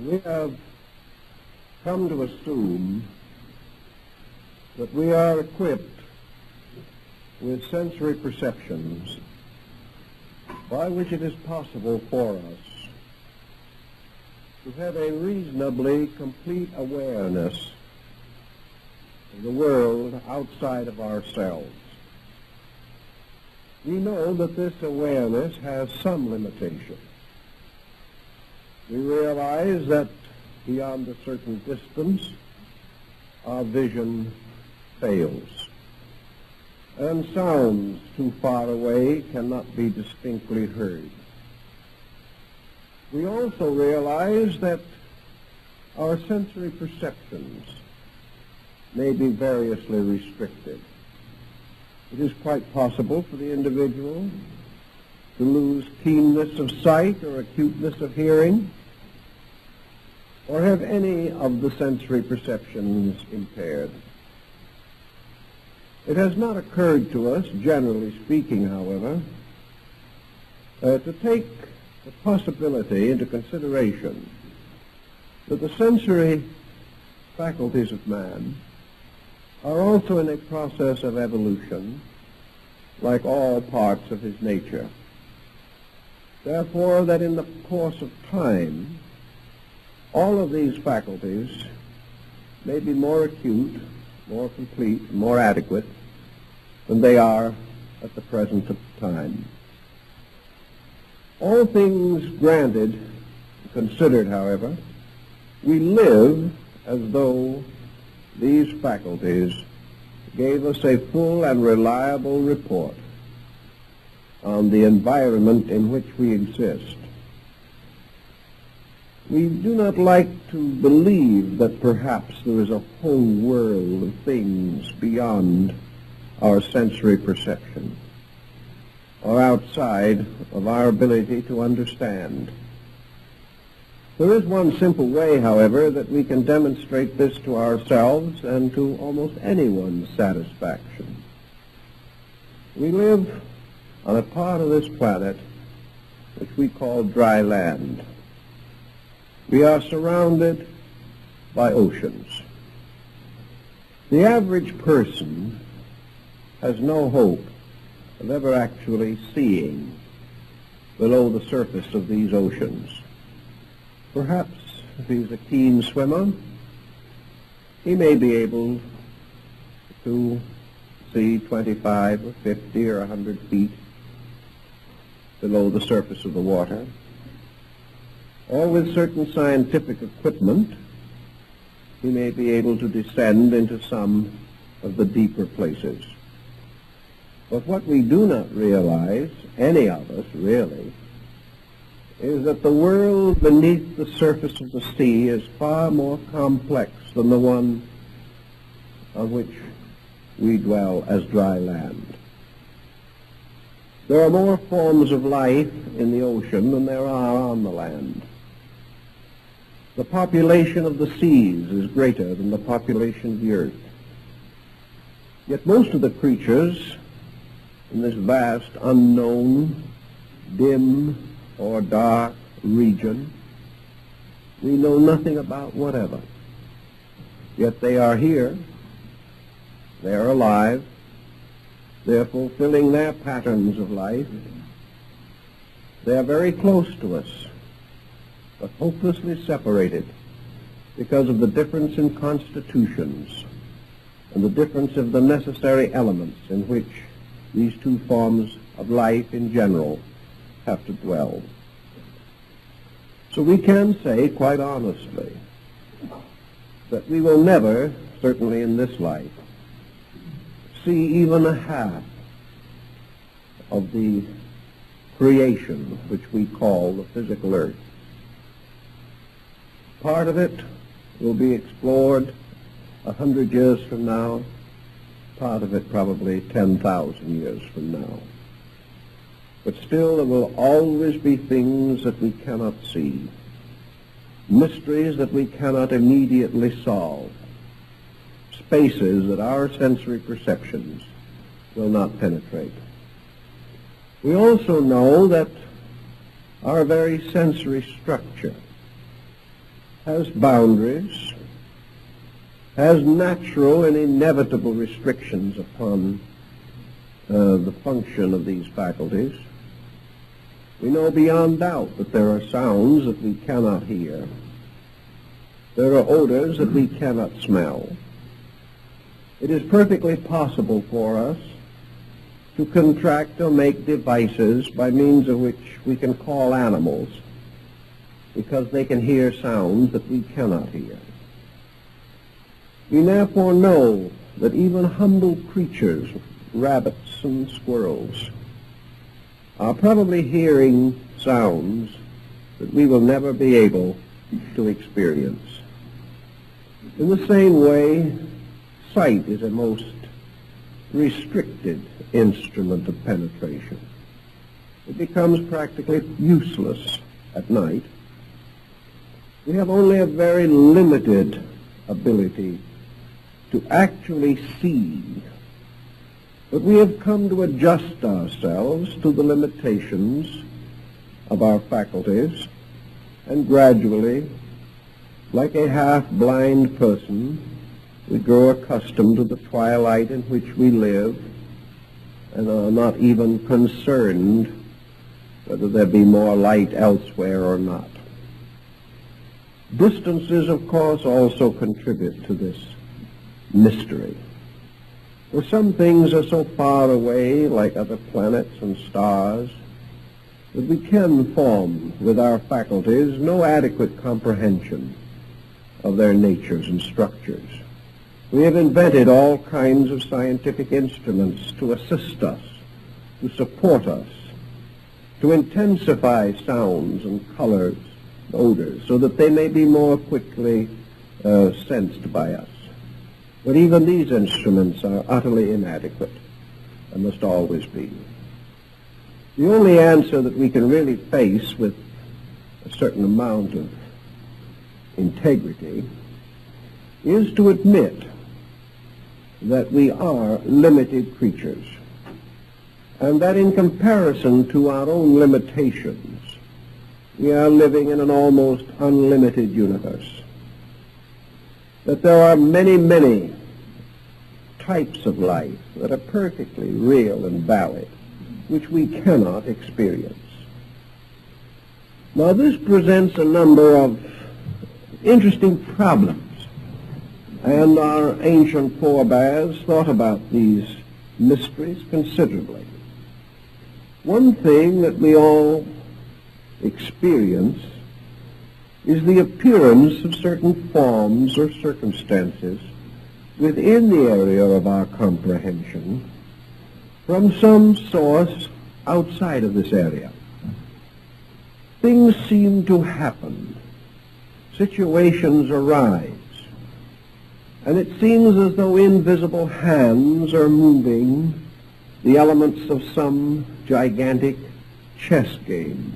We have come to assume that we are equipped with sensory perceptions by which it is possible for us to have a reasonably complete awareness of the world outside of ourselves. We know that this awareness has some limitation. We realize that beyond a certain distance, our vision fails, and sounds too far away cannot be distinctly heard. We also realize that our sensory perceptions may be variously restricted. It is quite possible for the individual to lose keenness of sight or acuteness of hearing, or have any of the sensory perceptions impaired. It has not occurred to us, generally speaking, however, to take the possibility into consideration that the sensory faculties of man are also in a process of evolution, like all parts of his nature. Therefore, that in the course of time, all of these faculties may be more acute, more complete, more adequate than they are at the present time. All things granted, considered, however, we live as though these faculties gave us a full and reliable report on the environment in which we exist. We do not like to believe that perhaps there is a whole world of things beyond our sensory perception, or outside of our ability to understand. There is one simple way, however, that we can demonstrate this to ourselves and to almost anyone's satisfaction. We live on a part of this planet which we call dry land. We are surrounded by oceans. The average person has no hope of ever actually seeing below the surface of these oceans. Perhaps if he's a keen swimmer, he may be able to see 25 or 50 or 100 feet below the surface of the water. Or with certain scientific equipment, he may be able to descend into some of the deeper places. But what we do not realize, any of us really, is that the world beneath the surface of the sea is far more complex than the one on which we dwell as dry land. There are more forms of life in the ocean than there are on the land. The population of the seas is greater than the population of the earth. Yet most of the creatures in this vast, unknown, dim, or dark region we know nothing about whatever. Yet they are here, they are alive, they are fulfilling their patterns of life, they are very close to us, but hopelessly separated because of the difference in constitutions and the difference of the necessary elements in which these two forms of life in general have to dwell. So we can say quite honestly that we will never, certainly in this life, see even a half of the creation which we call the physical earth. Part of it will be explored 100 years from now, part of it probably 10,000 years from now. But still there will always be things that we cannot see, mysteries that we cannot immediately solve, spaces that our sensory perceptions will not penetrate. We also know that our very sensory structure has boundaries, has natural and inevitable restrictions upon the function of these faculties. We know beyond doubt that there are sounds that we cannot hear. There are odors that we cannot smell. It is perfectly possible for us to contract or make devices by means of which we can call animals because they can hear sounds that we cannot hear. We therefore know that even humble creatures, rabbits and squirrels, are probably hearing sounds that we will never be able to experience. In the same way, sight is a most restricted instrument of penetration. It becomes practically useless at night. We have only a very limited ability to actually see, but we have come to adjust ourselves to the limitations of our faculties, and gradually, like a half-blind person, we grow accustomed to the twilight in which we live and are not even concerned whether there be more light elsewhere or not. Distances, of course, also contribute to this mystery. For some things are so far away, like other planets and stars, that we can form with our faculties no adequate comprehension of their natures and structures. We have invented all kinds of scientific instruments to assist us, to support us, to intensify sounds and colors, odors, so that they may be more quickly sensed by us. But even these instruments are utterly inadequate and must always be. The only answer that we can really face with a certain amount of integrity is to admit that we are limited creatures, and that in comparison to our own limitations, we are living in an almost unlimited universe. That there are many, many types of life that are perfectly real and valid, which we cannot experience. Now, this presents a number of interesting problems, and our ancient forebears thought about these mysteries considerably. One thing that we all experience is the appearance of certain forms or circumstances within the area of our comprehension from some source outside of this area. Things seem to happen. Situations arise. And it seems as though invisible hands are moving the elements of some gigantic chess game.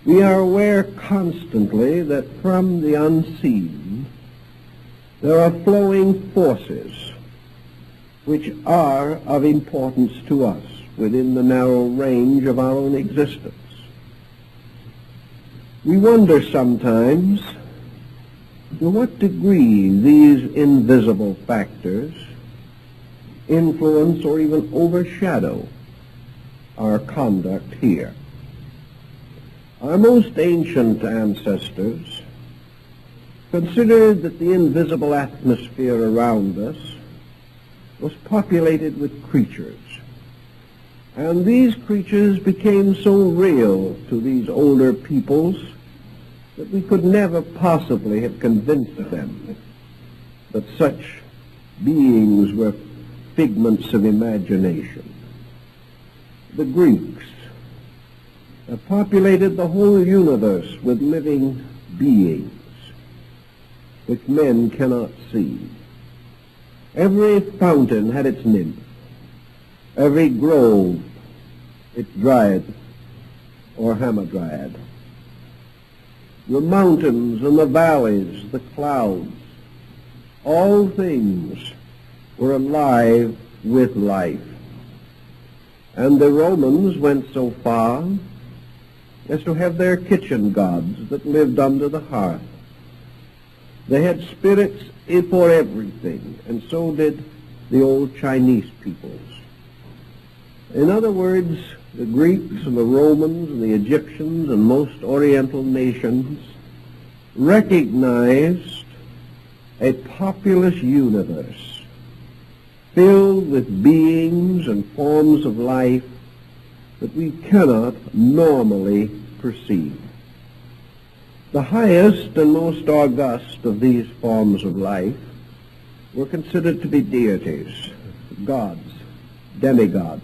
We are aware constantly that from the unseen there are flowing forces which are of importance to us within the narrow range of our own existence. We wonder sometimes to what degree these invisible factors influence or even overshadow our conduct here. Our most ancient ancestors considered that the invisible atmosphere around us was populated with creatures, and these creatures became so real to these older peoples that we could never possibly have convinced them that such beings were figments of imagination. The Greeks have populated the whole universe with living beings which men cannot see. Every fountain had its nymph, every grove its dryad or hamadryad. The mountains and the valleys, the clouds, all things were alive with life. And the Romans went so far as to have their kitchen gods that lived under the hearth They had spirits for everything, and so did the old Chinese peoples. In other words, the Greeks and the Romans and the Egyptians and most Oriental nations recognized a populous universe filled with beings and forms of life that we cannot normally perceive. The highest and most august of these forms of life were considered to be deities, gods, demigods,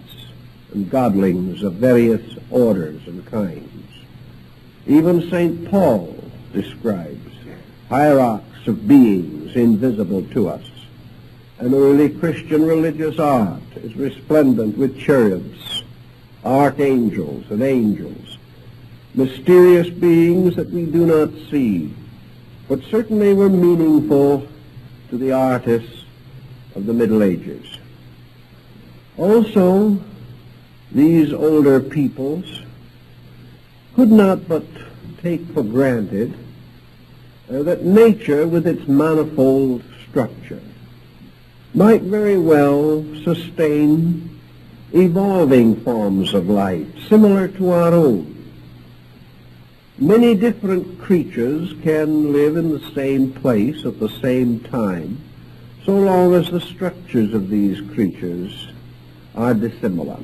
and godlings of various orders and kinds. Even St. Paul describes hierarchs of beings invisible to us, and early Christian religious art is resplendent with cherubs, archangels, and angels, mysterious beings that we do not see, but certainly were meaningful to the artists of the Middle Ages. Also, these older peoples could not but take for granted that nature, with its manifold structure, might very well sustain evolving forms of life similar to our own. Many different creatures can live in the same place at the same time, so long as the structures of these creatures are dissimilar.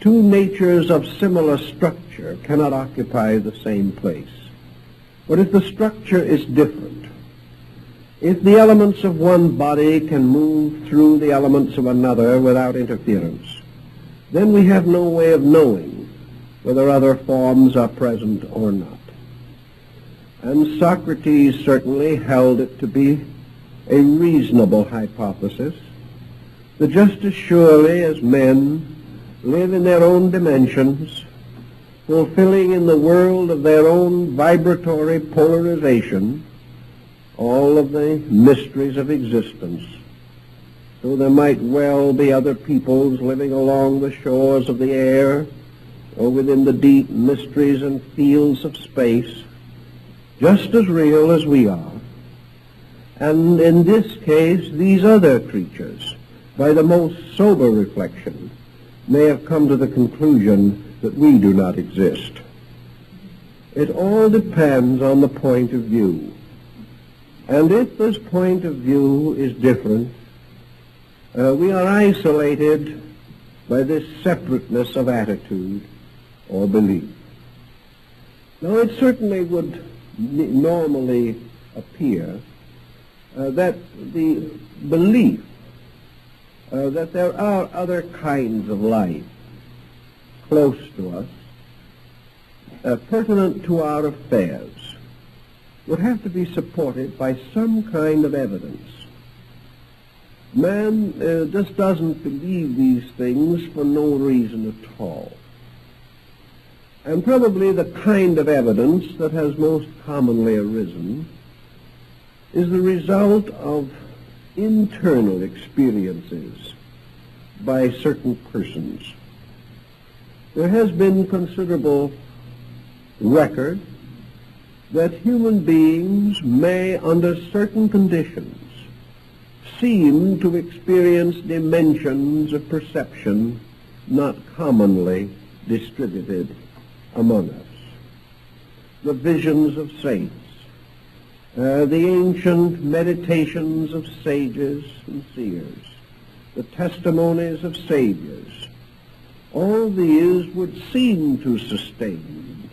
Two natures of similar structure cannot occupy the same place. But if the structure is different, if the elements of one body can move through the elements of another without interference, then we have no way of knowing whether other forms are present or not. And Socrates certainly held it to be a reasonable hypothesis that just as surely as men live in their own dimensions, fulfilling in the world of their own vibratory polarization all of the mysteries of existence, so there might well be other peoples living along the shores of the air or within the deep mysteries and fields of space, just as real as we are. And in this case, these other creatures, by the most sober reflection, may have come to the conclusion that we do not exist. It all depends on the point of view. And if this point of view is different, we are isolated by this separateness of attitude or belief. Now, it certainly would normally appear that the belief that there are other kinds of life close to us, pertinent to our affairs, would have to be supported by some kind of evidence. Man just doesn't believe these things for no reason at all. And probably the kind of evidence that has most commonly arisen is the result of internal experiences by certain persons. There has been considerable record that human beings may, under certain conditions, seem to experience dimensions of perception not commonly distributed among us. The visions of saints, the ancient meditations of sages and seers, the testimonies of saviors, all these would seem to sustain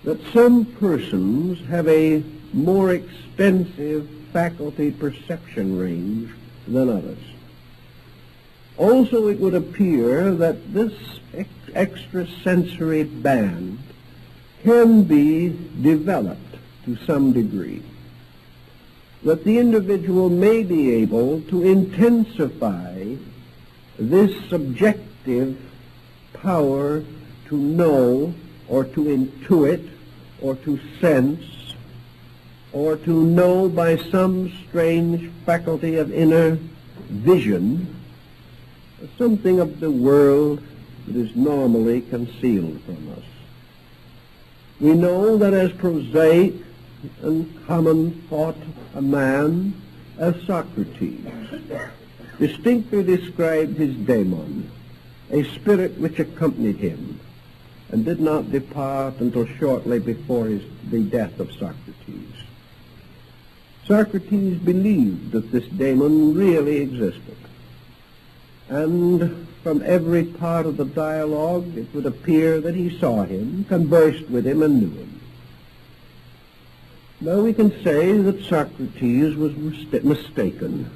that some persons have a more extensive faculty perception range than others. Also, it would appear that this extrasensory band can be developed to some degree, that the individual may be able to intensify this subjective power to know or to intuit or to sense or to know by some strange faculty of inner vision something of the world that is normally concealed from us. We know that as prosaic and common thought a man as Socrates, distinctly described his daemon, a spirit which accompanied him and did not depart until shortly before the death of Socrates. Socrates believed that this daemon really existed, and from every part of the dialogue it would appear that he saw him, conversed with him, and knew him. Now we can say that Socrates was mistaken,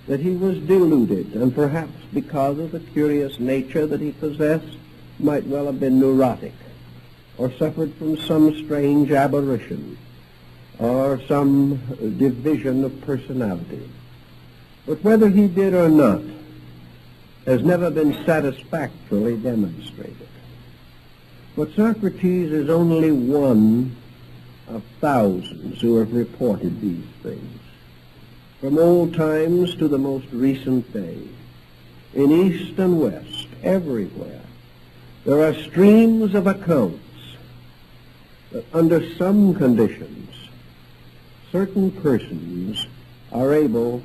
that he was deluded, and perhaps because of the curious nature that he possessed, might well have been neurotic, or suffered from some strange aberration, or some division of personality. But whether he did or not has never been satisfactorily demonstrated. But Socrates is only one of thousands who have reported these things, from old times to the most recent day. In East and West, everywhere, there are streams of accounts that under some conditions, certain persons are able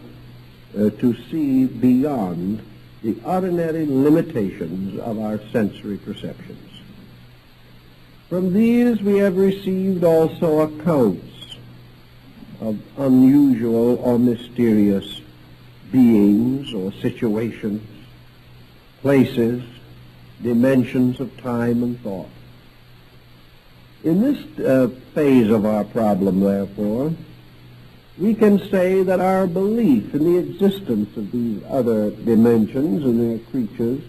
to see beyond the ordinary limitations of our sensory perceptions. From these we have received also accounts of unusual or mysterious beings or situations, places, dimensions of time and thought. In this phase of our problem, therefore, we can say that our belief in the existence of these other dimensions and their creatures,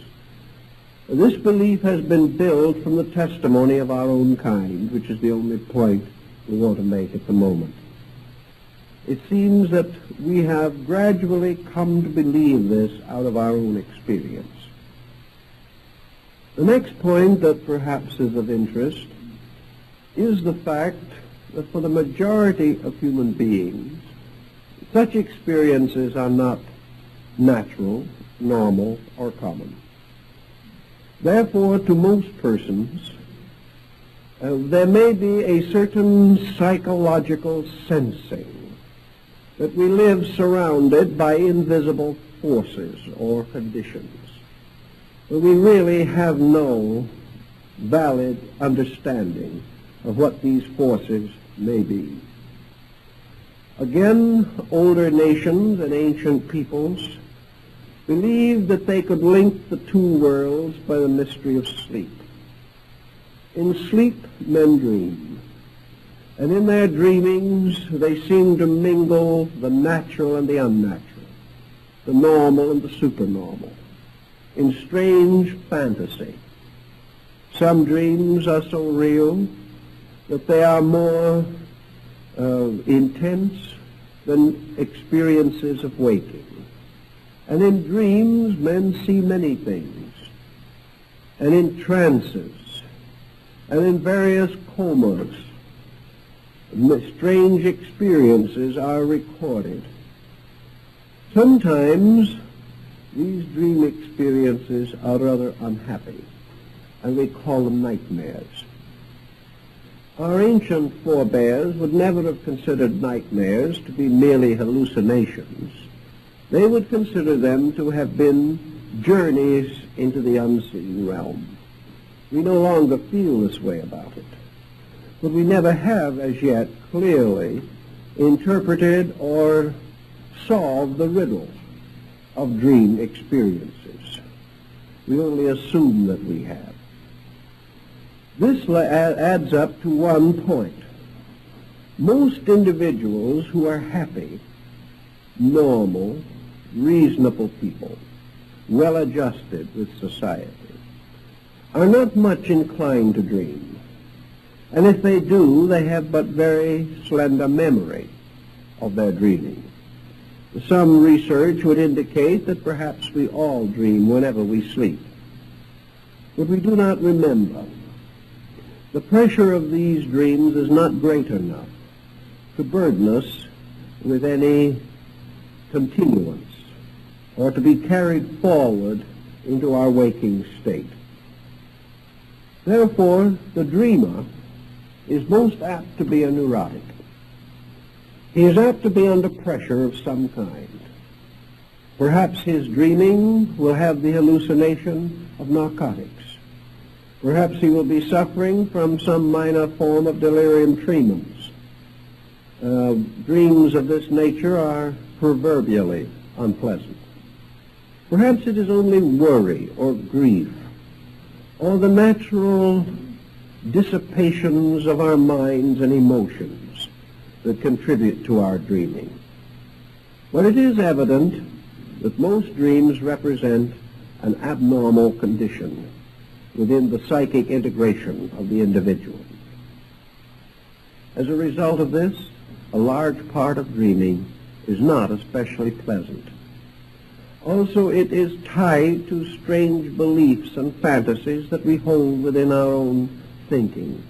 this belief has been built from the testimony of our own kind, which is the only point we want to make at the moment. It seems that we have gradually come to believe this out of our own experience. The next point that perhaps is of interest is the fact that for the majority of human beings, such experiences are not natural, normal, or common. Therefore, to most persons, there may be a certain psychological sensing that we live surrounded by invisible forces or conditions, but we really have no valid understanding of what these forces may be. Again, older nations and ancient peoples believed that they could link the two worlds by the mystery of sleep. In sleep, men dream, and in their dreamings they seem to mingle the natural and the unnatural, the normal and the supernormal, in strange fantasy. Some dreams are so real that they are more intense than experiences of waking. And in dreams, men see many things. And in trances, and in various comas, strange experiences are recorded. Sometimes these dream experiences are rather unhappy, and we call them nightmares. Our ancient forebears would never have considered nightmares to be merely hallucinations. They would consider them to have been journeys into the unseen realm. We no longer feel this way about it, but we never have as yet clearly interpreted or solved the riddle of dream experiences. We only assume that we have. This adds up to one point. Most individuals who are happy, normal, reasonable people, well-adjusted with society, are not much inclined to dream. And if they do, they have but very slender memory of their dreaming. Some research would indicate that perhaps we all dream whenever we sleep, but we do not remember. The pressure of these dreams is not great enough to burden us with any continuance or to be carried forward into our waking state. Therefore, the dreamer is most apt to be a neurotic. He is apt to be under pressure of some kind. Perhaps his dreaming will have the hallucination of narcotics. Perhaps he will be suffering from some minor form of delirium tremens. Dreams of this nature are proverbially unpleasant. Perhaps it is only worry or grief or the natural dissipations of our minds and emotions that contribute to our dreaming. But it is evident that most dreams represent an abnormal condition within the psychic integration of the individual. As a result of this, a large part of dreaming is not especially pleasant. Also, it is tied to strange beliefs and fantasies that we hold within our own thinking.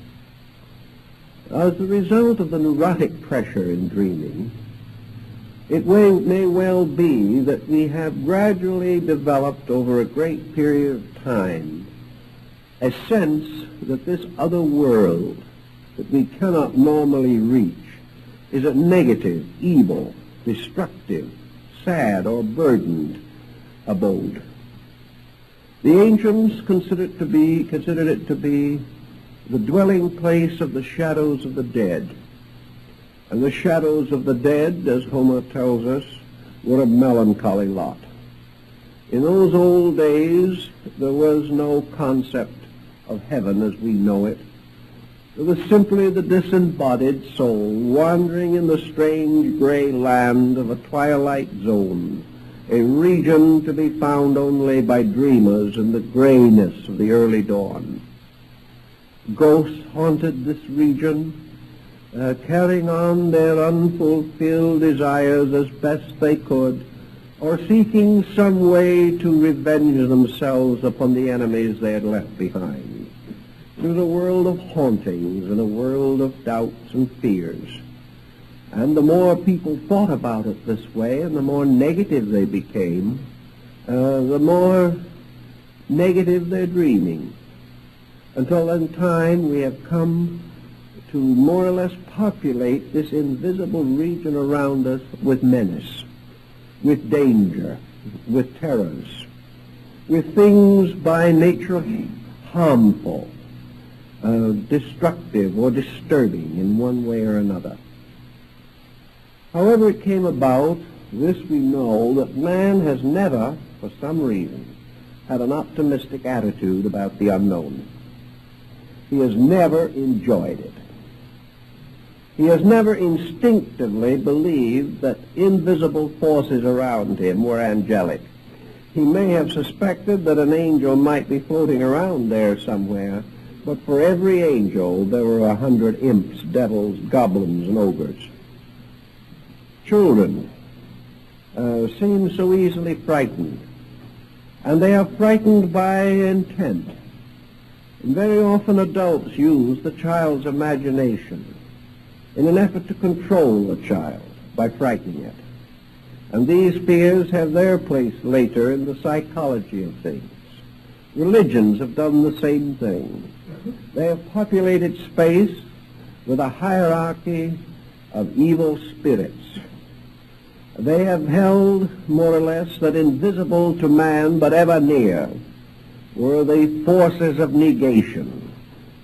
As a result of the neurotic pressure in dreaming, it may well be that we have gradually developed over a great period of time a sense that this other world that we cannot normally reach is a negative, evil, destructive, sad, or burdened abode. The ancients considered it to be the dwelling place of the shadows of the dead. And the shadows of the dead, as Homer tells us, were a melancholy lot. In those old days, there was no concept of heaven as we know it. It was simply the disembodied soul wandering in the strange gray land of a twilight zone, a region to be found only by dreamers in the grayness of the early dawn. Ghosts haunted this region, carrying on their unfulfilled desires as best they could, or seeking some way to revenge themselves upon the enemies they had left behind. It was a world of hauntings and a world of doubts and fears. And the more people thought about it this way and the more negative they became, the more negative their dreaming. Until in time we have come to more or less populate this invisible region around us with menace, with danger, with terrors, with things by nature harmful, destructive or disturbing in one way or another. However it came about, this we know, that man has never, for some reason, had an optimistic attitude about the unknown. He has never enjoyed it. He has never instinctively believed that invisible forces around him were angelic. He may have suspected that an angel might be floating around there somewhere, but for every angel there were 100 imps, devils, goblins, and ogres. Children seem so easily frightened, and they are frightened by intent. And very often adults use the child's imagination in an effort to control the child by frightening it. And these fears have their place later in the psychology of things. Religions have done the same thing. They have populated space with a hierarchy of evil spirits. They have held, more or less, that invisible to man but ever near were the forces of negation,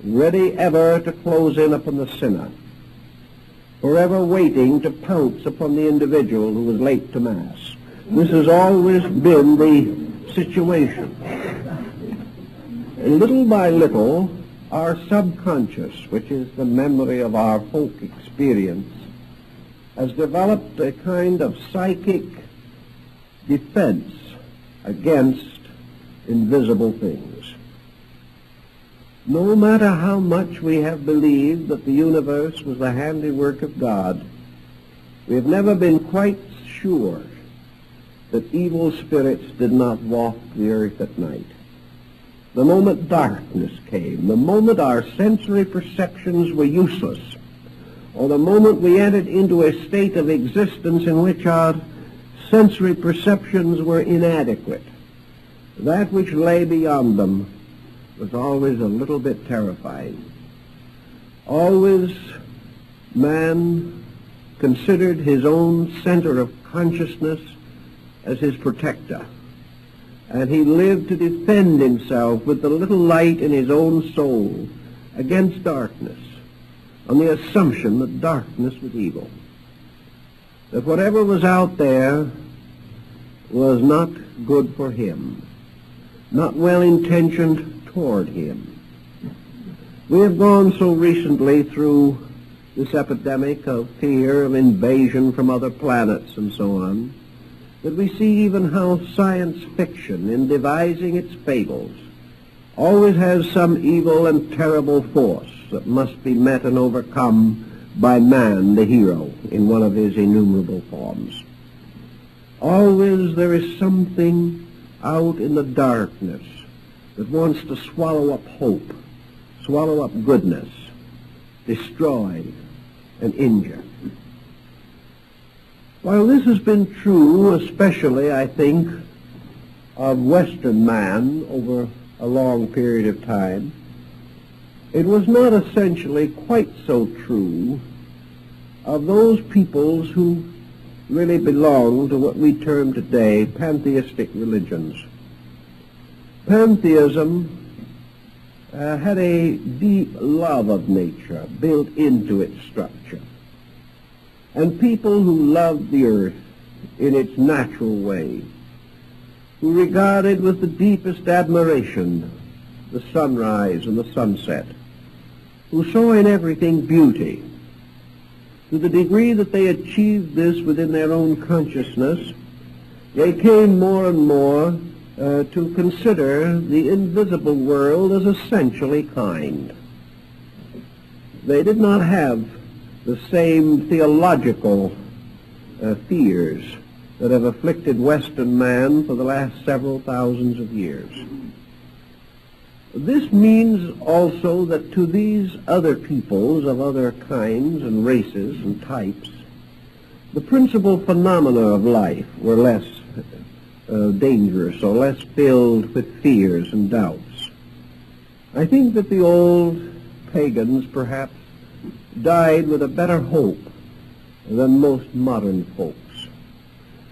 ready ever to close in upon the sinner, forever waiting to pounce upon the individual who was late to Mass. This has always been the situation. And little by little, our subconscious, which is the memory of our folk experience, has developed a kind of psychic defense against invisible things. No matter how much we have believed that the universe was the handiwork of God, we have never been quite sure that evil spirits did not walk the earth at night. The moment darkness came, the moment our sensory perceptions were useless, or the moment we entered into a state of existence in which our sensory perceptions were inadequate, that which lay beyond them was always a little bit terrifying. Always man considered his own center of consciousness as his protector, and he lived to defend himself with the little light in his own soul against darkness, on the assumption that darkness was evil, that whatever was out there was not good for him, not well-intentioned toward him. We have gone so recently through this epidemic of fear of invasion from other planets and so on, that we see even how science fiction, in devising its fables, always has some evil and terrible force that must be met and overcome by man, the hero, in one of his innumerable forms. Always there is something out in the darkness that wants to swallow up hope, swallow up goodness, destroy and injure. While this has been true, especially, I think, of Western man over a long period of time, it was not essentially quite so true of those peoples who really belong to what we term today pantheistic religions. Pantheism had a deep love of nature built into its structure. And people who loved the earth in its natural way, who regarded with the deepest admiration the sunrise and the sunset, who saw in everything beauty, to the degree that they achieved this within their own consciousness, they came more and more to consider the invisible world as essentially kind. They did not have the same theological fears that have afflicted Western man for the last several thousands of years. This means also that to these other peoples of other kinds and races and types, the principal phenomena of life were less dangerous or less filled with fears and doubts. I think that the old pagans perhaps died with a better hope than most modern folks.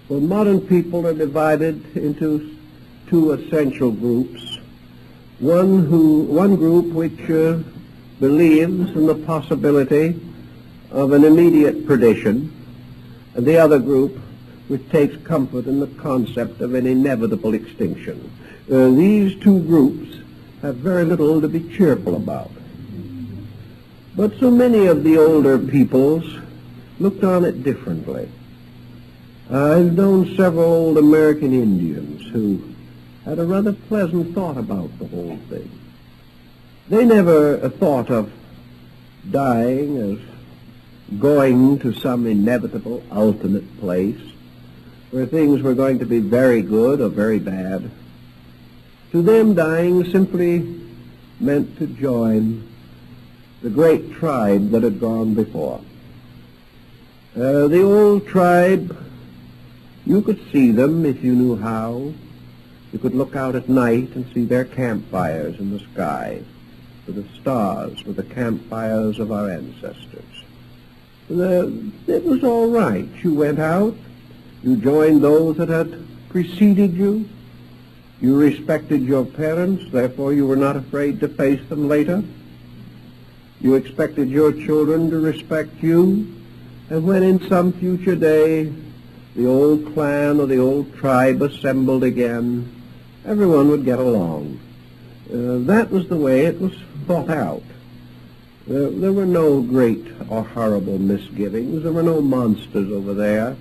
Well, modern people are divided into two essential groups. One group which believes in the possibility of an immediate perdition, and the other group which takes comfort in the concept of an inevitable extinction. These two groups have very little to be cheerful about. But so many of the older peoples looked on it differently. I've known several old American Indians who had a rather pleasant thought about the whole thing. They never thought of dying as going to some inevitable ultimate place where things were going to be very good or very bad. To them, dying simply meant to join the great tribe that had gone before. The old tribe, you could see them if you knew how. You could look out at night and see their campfires in the sky, with the stars, with the campfires of our ancestors. It was all right. You went out, you joined those that had preceded you, you respected your parents, therefore you were not afraid to face them later. You expected your children to respect you, and when in some future day the old clan or the old tribe assembled again, everyone would get along. That was the way it was thought out. There were no great or horrible misgivings. There were no monsters over there.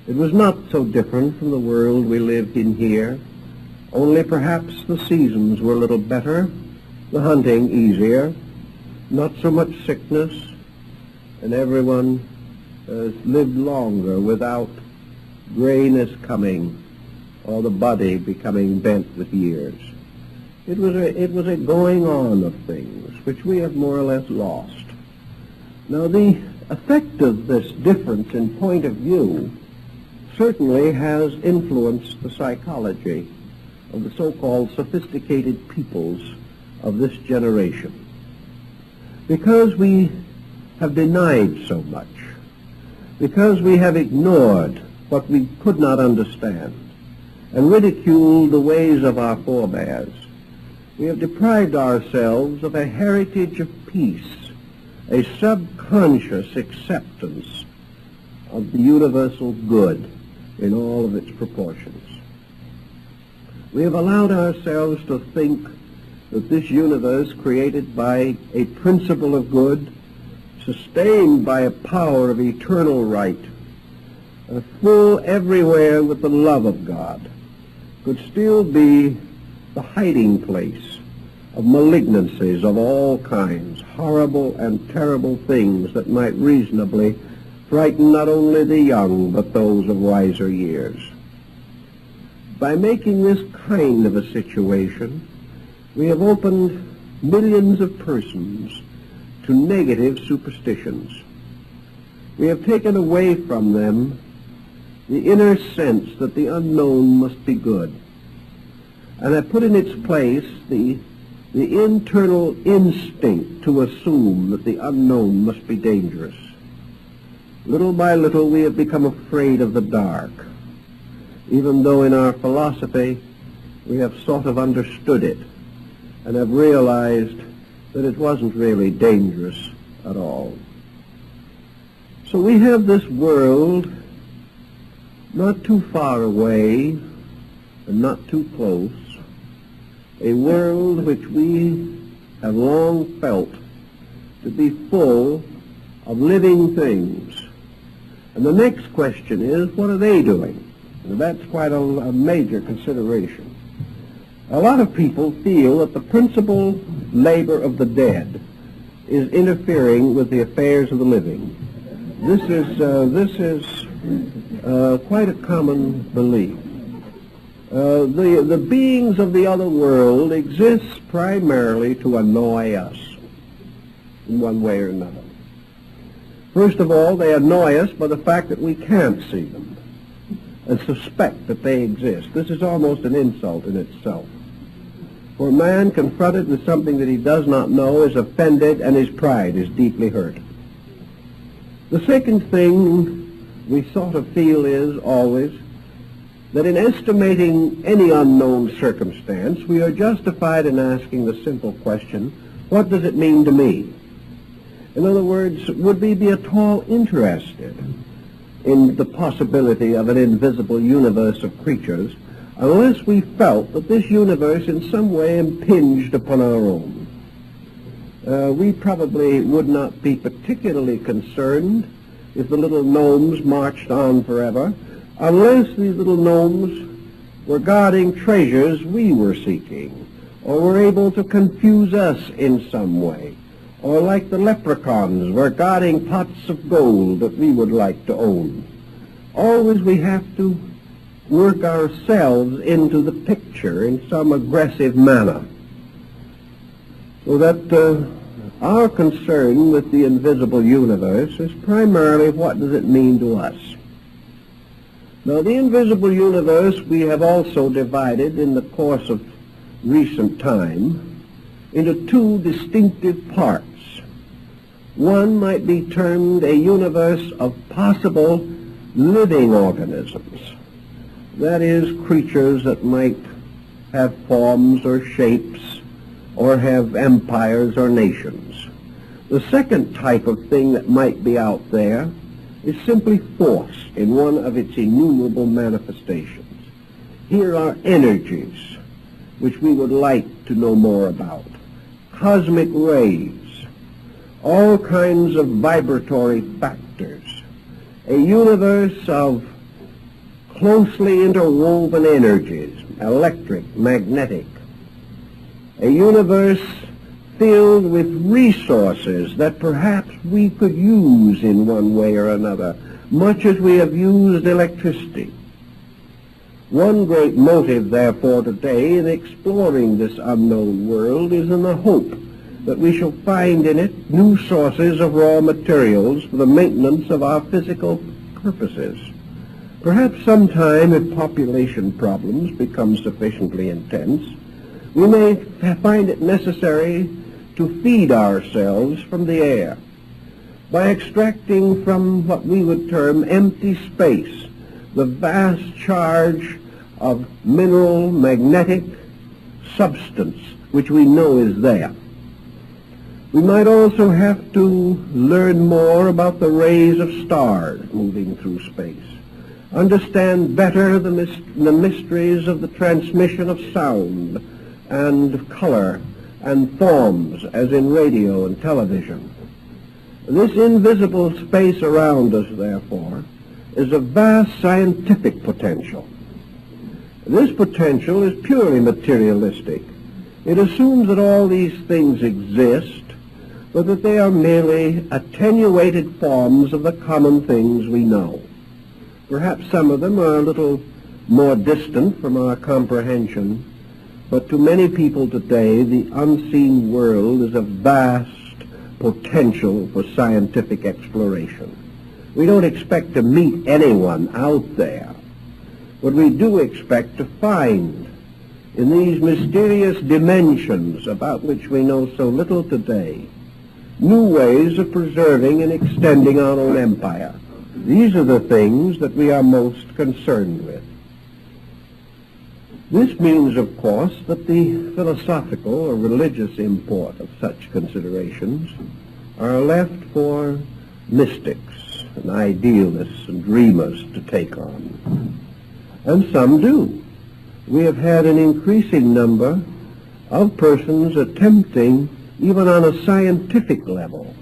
It was not so different from the world we lived in here, only perhaps the seasons were a little better, the hunting easier, not so much sickness, and everyone lived longer without grayness coming or the body becoming bent with years. It was a going on of things which we have more or less lost. Now, the effect of this difference in point of view certainly has influenced the psychology of the so-called sophisticated peoples of this generation. Because we have denied so much, because we have ignored what we could not understand and ridiculed the ways of our forebears, we have deprived ourselves of a heritage of peace, a subconscious acceptance of the universal good in all of its proportions. We have allowed ourselves to think that this universe, created by a principle of good, sustained by a power of eternal right, full everywhere with the love of God, could still be the hiding place of malignancies of all kinds, horrible and terrible things that might reasonably frighten not only the young but those of wiser years. By making this kind of a situation, we have opened millions of persons to negative superstitions. We have taken away from them the inner sense that the unknown must be good, and have put in its place the internal instinct to assume that the unknown must be dangerous. Little by little we have become afraid of the dark, even though in our philosophy we have sort of understood it and have realized that it wasn't really dangerous at all. So we have this world not too far away and not too close, a world which we have long felt to be full of living things. And the next question is, what are they doing? And that's quite a major consideration. A lot of people feel that the principal labor of the dead is interfering with the affairs of the living. This is quite a common belief. The beings of the other world exist primarily to annoy us in one way or another. First of all, they annoy us by the fact that we can't see them and suspect that they exist. This is almost an insult in itself. For a man confronted with something that he does not know is offended and his pride is deeply hurt. The second thing we sort of feel is always that in estimating any unknown circumstance, we are justified in asking the simple question, what does it mean to me? In other words, would we be at all interested in the possibility of an invisible universe of creatures unless we felt that this universe in some way impinged upon our own? We probably would not be particularly concerned if the little gnomes marched on forever, unless these little gnomes were guarding treasures we were seeking, or were able to confuse us in some way, or like the leprechauns were guarding pots of gold that we would like to own. Always we have to work ourselves into the picture in some aggressive manner, so that our concern with the invisible universe is primarily what does it mean to us. Now, the invisible universe we have also divided in the course of recent time into two distinctive parts. One might be termed a universe of possible living organisms. That is, creatures that might have forms or shapes or have empires or nations. The second type of thing that might be out there is simply force in one of its innumerable manifestations. Here are energies which we would like to know more about, cosmic rays, all kinds of vibratory factors, a universe of closely interwoven energies, electric, magnetic, a universe filled with resources that perhaps we could use in one way or another, much as we have used electricity. One great motive, therefore, today in exploring this unknown world is in the hope that we shall find in it new sources of raw materials for the maintenance of our physical purposes. Perhaps sometime, if population problems become sufficiently intense, we may find it necessary to feed ourselves from the air. by extracting from what we would term empty space the vast charge of mineral magnetic substance which we know is there. We might also have to learn more about the rays of stars moving through space, understand better the mysteries of the transmission of sound and color and forms as in radio and television. This invisible space around us, therefore, is a vast scientific potential. This potential is purely materialistic. It assumes that all these things exist, but that they are merely attenuated forms of the common things we know. Perhaps some of them are a little more distant from our comprehension, but to many people today, the unseen world is a vast potential for scientific exploration. We don't expect to meet anyone out there, but we do expect to find in these mysterious dimensions about which we know so little today, new ways of preserving and extending our own empire. These are the things that we are most concerned with. This means, of course, that the philosophical or religious import of such considerations are left for mystics and idealists and dreamers to take on. And some do. We have had an increasing number of persons attempting, even on a scientific level,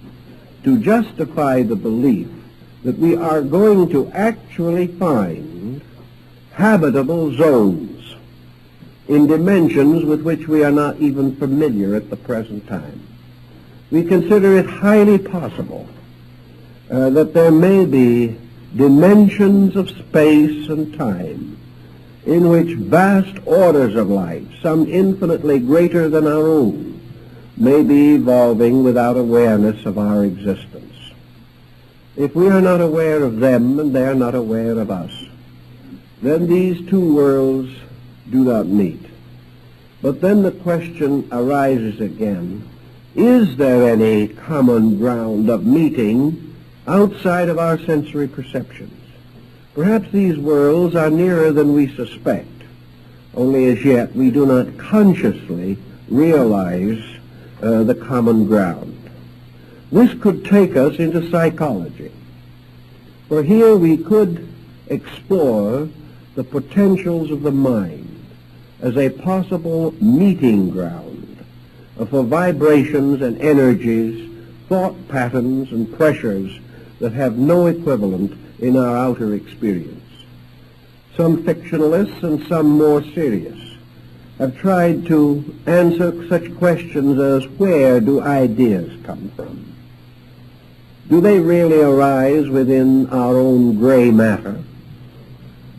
to justify the belief that we are going to actually find habitable zones in dimensions with which we are not even familiar at the present time. We consider it highly possible that there may be dimensions of space and time in which vast orders of life, some infinitely greater than our own, may be evolving without awareness of our existence. If we are not aware of them and they are not aware of us, then these two worlds do not meet. But then the question arises again, is there any common ground of meeting outside of our sensory perceptions? Perhaps these worlds are nearer than we suspect, only as yet we do not consciously realize the common ground. This could take us into psychology, for here we could explore the potentials of the mind as a possible meeting ground for vibrations and energies, thought patterns and pressures that have no equivalent in our outer experience. Some fictionalists and some more serious have tried to answer such questions as, where do ideas come from? Do they really arise within our own gray matter?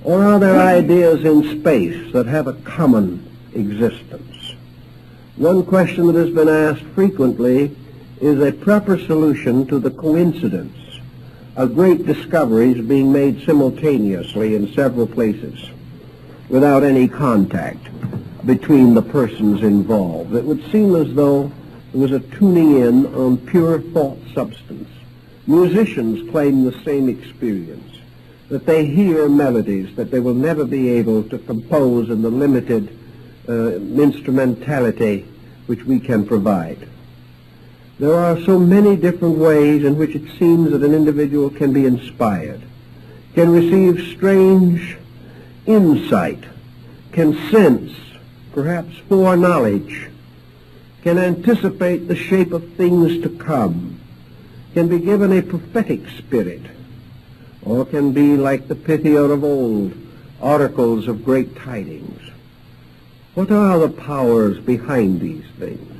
Or are there ideas in space that have a common existence? One question that has been asked frequently is a proper solution to the coincidence of great discoveries being made simultaneously in several places without any contact between the persons involved. It would seem as though there was a tuning in on pure thought substance. Musicians claim the same experience, that they hear melodies that they will never be able to compose in the limited instrumentality which we can provide. There are so many different ways in which it seems that an individual can be inspired, can receive strange insight, can sense, perhaps foreknowledge, can anticipate the shape of things to come, can be given a prophetic spirit, or can be like the Pythia of old, oracles of great tidings. What are the powers behind these things?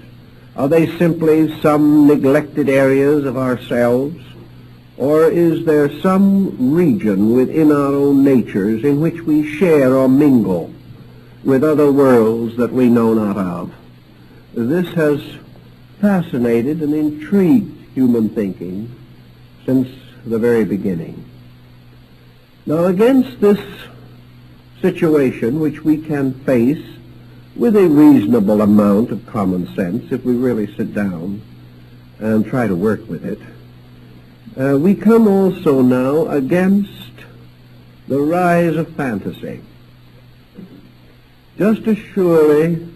Are they simply some neglected areas of ourselves, or is there some region within our own natures in which we share or mingle with other worlds that we know not of? This has fascinated and intrigued human thinking since the very beginning. Now, against this situation, which we can face with a reasonable amount of common sense if we really sit down and try to work with it, We come also now against the rise of fantasy. Just as surely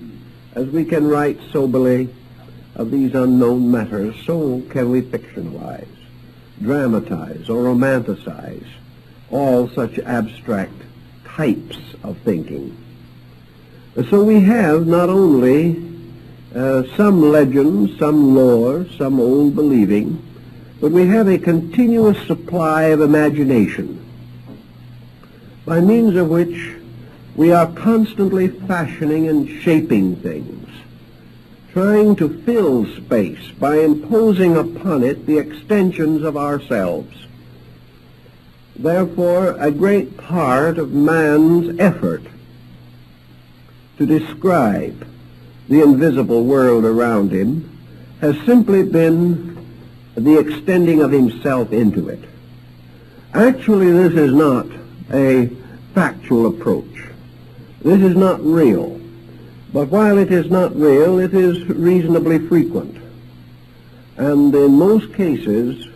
as we can write soberly of these unknown matters, so can we fictionalize, dramatize, or romanticize all such abstract types of thinking. So we have not only some legends, some lore, some old believing, but we have a continuous supply of imagination, by means of which we are constantly fashioning and shaping things, trying to fill space by imposing upon it the extensions of ourselves. Therefore, a great part of man's effort to describe the invisible world around him has simply been the extending of himself into it. Actually, this is not a factual approach. This is not real. But while it is not real, it is reasonably frequent. And in most cases,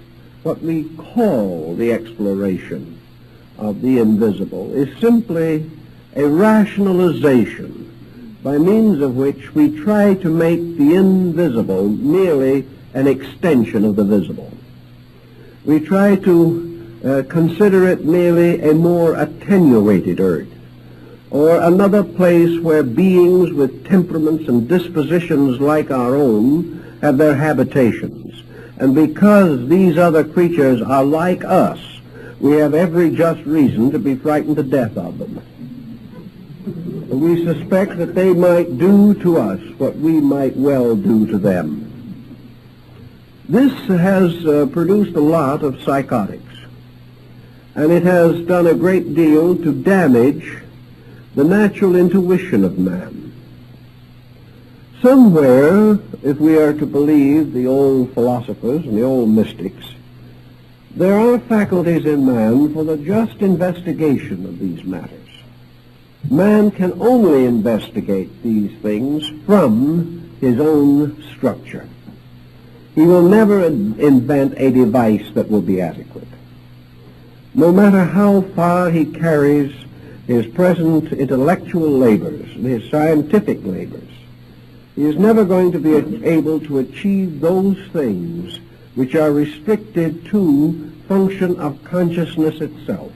what we call the exploration of the invisible is simply a rationalization by means of which we try to make the invisible merely an extension of the visible. We try to consider it merely a more attenuated earth, or another place where beings with temperaments and dispositions like our own have their habitations. And because these other creatures are like us, we have every just reason to be frightened to death of them. We suspect that they might do to us what we might well do to them. This has produced a lot of psychotics, and it has done a great deal to damage the natural intuition of man. Somewhere, if we are to believe the old philosophers and the old mystics, there are faculties in man for the just investigation of these matters. Man can only investigate these things from his own structure. He will never invent a device that will be adequate. No matter how far he carries his present intellectual labors and his scientific labors, he is never going to be able to achieve those things which are restricted to function of consciousness itself,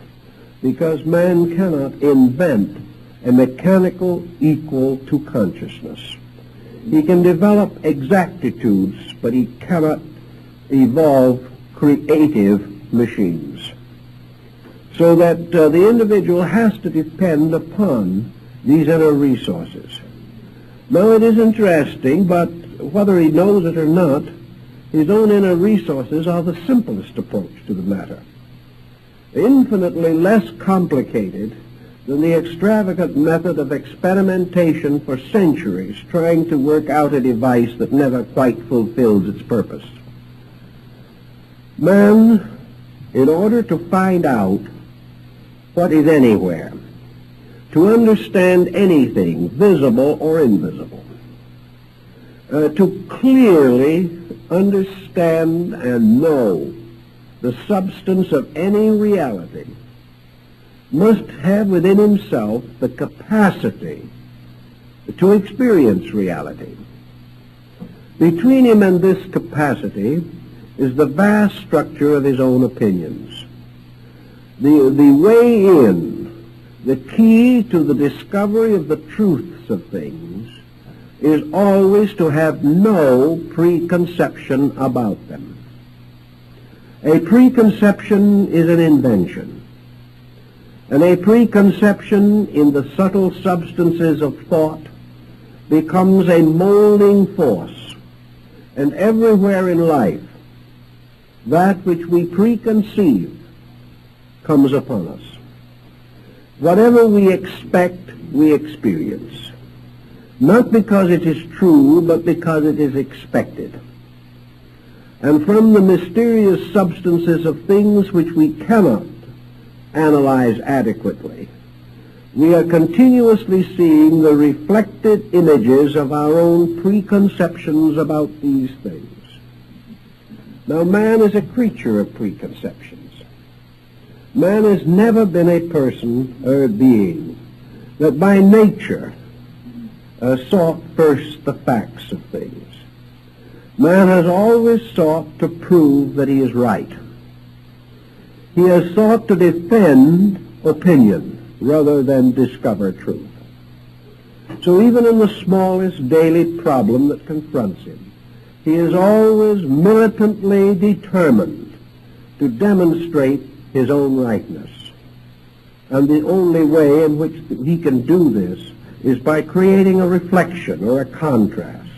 because man cannot invent a mechanical equal to consciousness. He can develop exactitudes, but he cannot evolve creative machines. So that the individual has to depend upon these inner resources. Now, it is interesting, but whether he knows it or not, his own inner resources are the simplest approach to the matter, infinitely less complicated than the extravagant method of experimentation for centuries trying to work out a device that never quite fulfills its purpose. Man, in order to find out what is anywhere, to understand anything, visible or invisible, to clearly understand and know the substance of any reality, must have within himself the capacity to experience reality. Between him and this capacity is the vast structure of his own opinions. The way in, the key to the discovery of the truths of things, is always to have no preconception about them. A preconception is an invention. And a preconception in the subtle substances of thought becomes a molding force. And everywhere in life, that which we preconceive comes upon us. Whatever we expect, we experience. Not because it is true, but because it is expected. And from the mysterious substances of things which we cannot analyze adequately, we are continuously seeing the reflected images of our own preconceptions about these things. Now, man is a creature of preconceptions. Man has never been a person or a being that by nature sought first the facts of things. Man has always sought to prove that he is right. He has sought to defend opinion rather than discover truth. So even in the smallest daily problem that confronts him, he is always militantly determined to demonstrate his own rightness. And the only way in which he can do this is by creating a reflection or a contrast,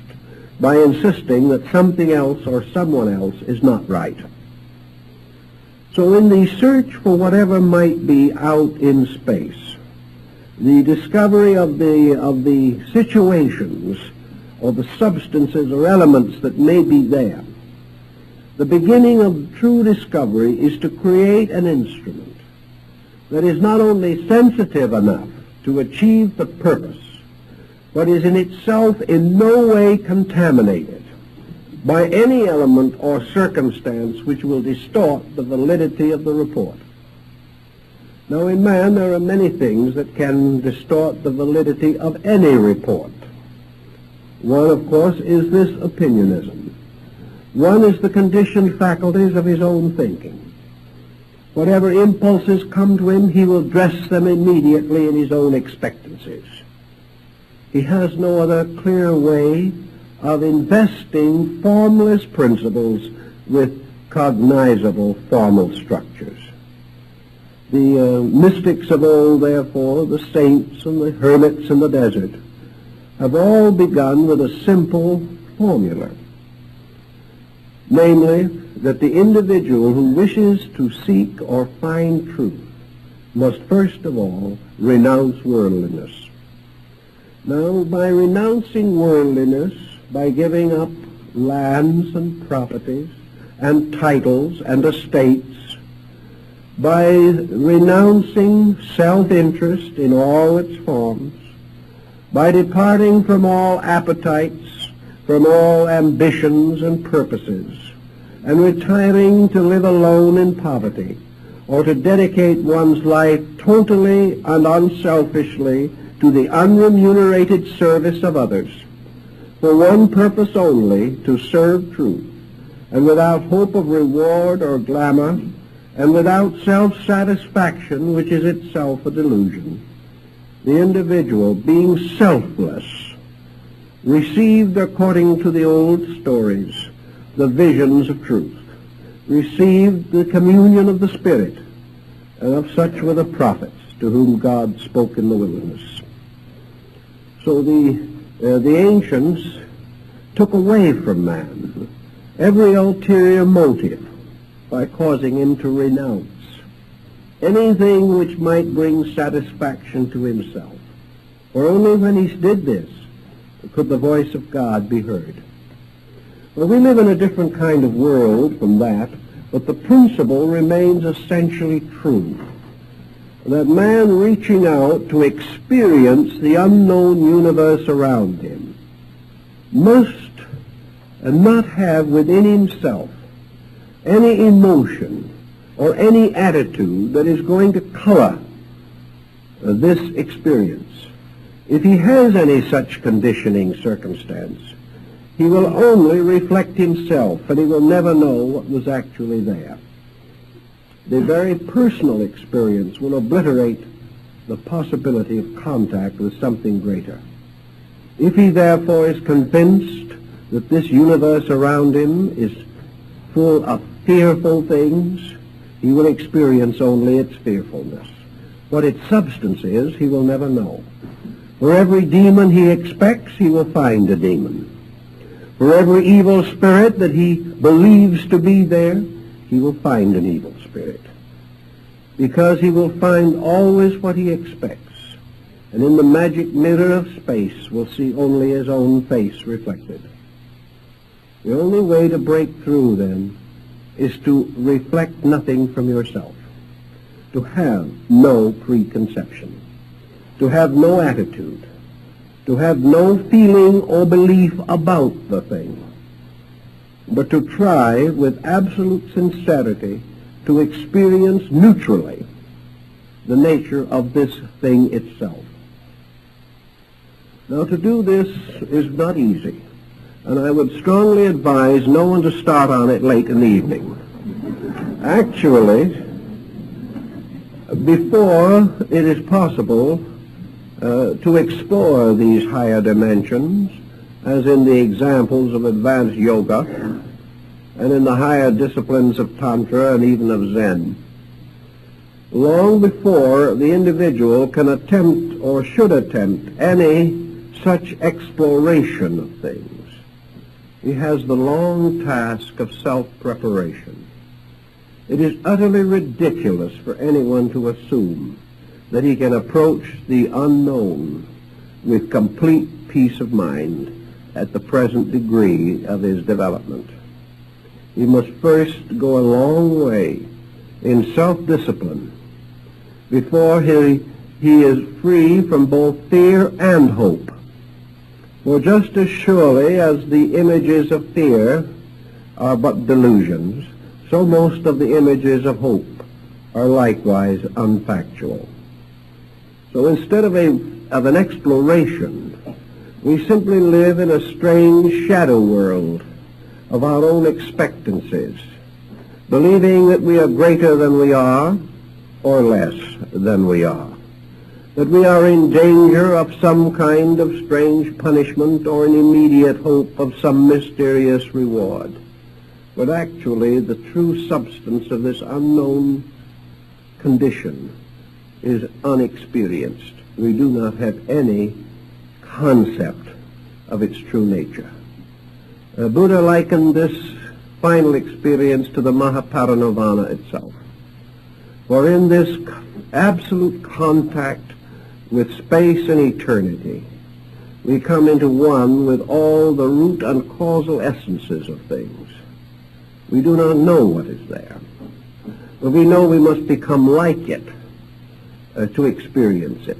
by insisting that something else or someone else is not right. So in the search for whatever might be out in space, the discovery of the situations or the substances or elements that may be there, the beginning of true discovery is to create an instrument that is not only sensitive enough to achieve the purpose, but is in itself in no way contaminated by any element or circumstance which will distort the validity of the report. Now, in man, there are many things that can distort the validity of any report. One, of course, is this opinionism. One is the conditioned faculties of his own thinking. Whatever impulses come to him, he will dress them immediately in his own expectancies. He has no other clear way of investing formless principles with cognizable formal structures. The mystics of old, therefore, the saints and the hermits in the desert, have all begun with a simple formula, namely, that the individual who wishes to seek or find truth must first of all renounce worldliness. Now, by renouncing worldliness, by giving up lands and properties and titles and estates, by renouncing self-interest in all its forms, by departing from all appetites, from all ambitions and purposes, and retiring to live alone in poverty, or to dedicate one's life totally and unselfishly to the unremunerated service of others, for one purpose only, to serve truth, and without hope of reward or glamour, and without self-satisfaction, which is itself a delusion, the individual, being selfless, received, according to the old stories, the visions of truth, received the communion of the Spirit, and of such were the prophets to whom God spoke in the wilderness. So the ancients took away from man every ulterior motive by causing him to renounce anything which might bring satisfaction to himself. For only when he did this could the voice of God be heard. Well, we live in a different kind of world from that, but the principle remains essentially true, that man reaching out to experience the unknown universe around him must not have within himself any emotion or any attitude that is going to color this experience. If he has any such conditioning circumstance, he will only reflect himself, and he will never know what was actually there. The very personal experience will obliterate the possibility of contact with something greater. If he therefore is convinced that this universe around him is full of fearful things, he will experience only its fearfulness. What its substance is, he will never know. For every demon he expects, he will find a demon. For every evil spirit that he believes to be there, he will find an evil spirit. Because he will find always what he expects, and in the magic mirror of space will see only his own face reflected. The only way to break through, then, is to reflect nothing from yourself, to have no preconception, to have no attitude, to have no feeling or belief about the thing. but to try with absolute sincerity to experience neutrally the nature of this thing itself. Now, to do this is not easy, and I would strongly advise no one to start on it late in the evening. Actually, before it is possible to explore these higher dimensions, as in the examples of advanced yoga and in the higher disciplines of Tantra and even of Zen, long before the individual can attempt or should attempt any such exploration of things, he has the long task of self-preparation. It is utterly ridiculous for anyone to assume that he can approach the unknown with complete peace of mind at the present degree of his development. He must first go a long way in self-discipline before he is free from both fear and hope. For just as surely as the images of fear are but delusions, so most of the images of hope are likewise unfactual. So instead of an exploration, we simply live in a strange shadow world of our own expectancies, believing that we are greater than we are or less than we are, that we are in danger of some kind of strange punishment or an immediate hope of some mysterious reward. But actually, the true substance of this unknown condition is unexperienced. We do not have any concept of its true nature. Buddha likened this final experience to the Mahaparinirvana itself. For in this absolute contact with space and eternity, we come into one with all the root and causal essences of things. We do not know what is there, but we know we must become like it to experience it.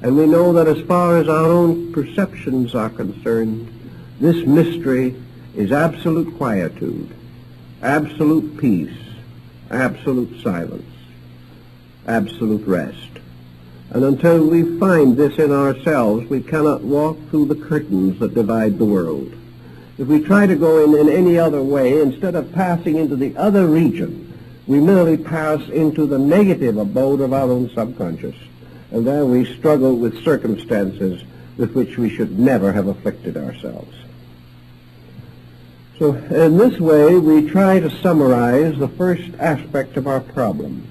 And we know that as far as our own perceptions are concerned, this mystery is absolute quietude, absolute peace, absolute silence, absolute rest. And until we find this in ourselves, we cannot walk through the curtains that divide the world. If we try to go in any other way, instead of passing into the other region, we merely pass into the negative abode of our own subconscious. And there we struggle with circumstances with which we should never have afflicted ourselves. So in this way, we try to summarize the first aspect of our problem,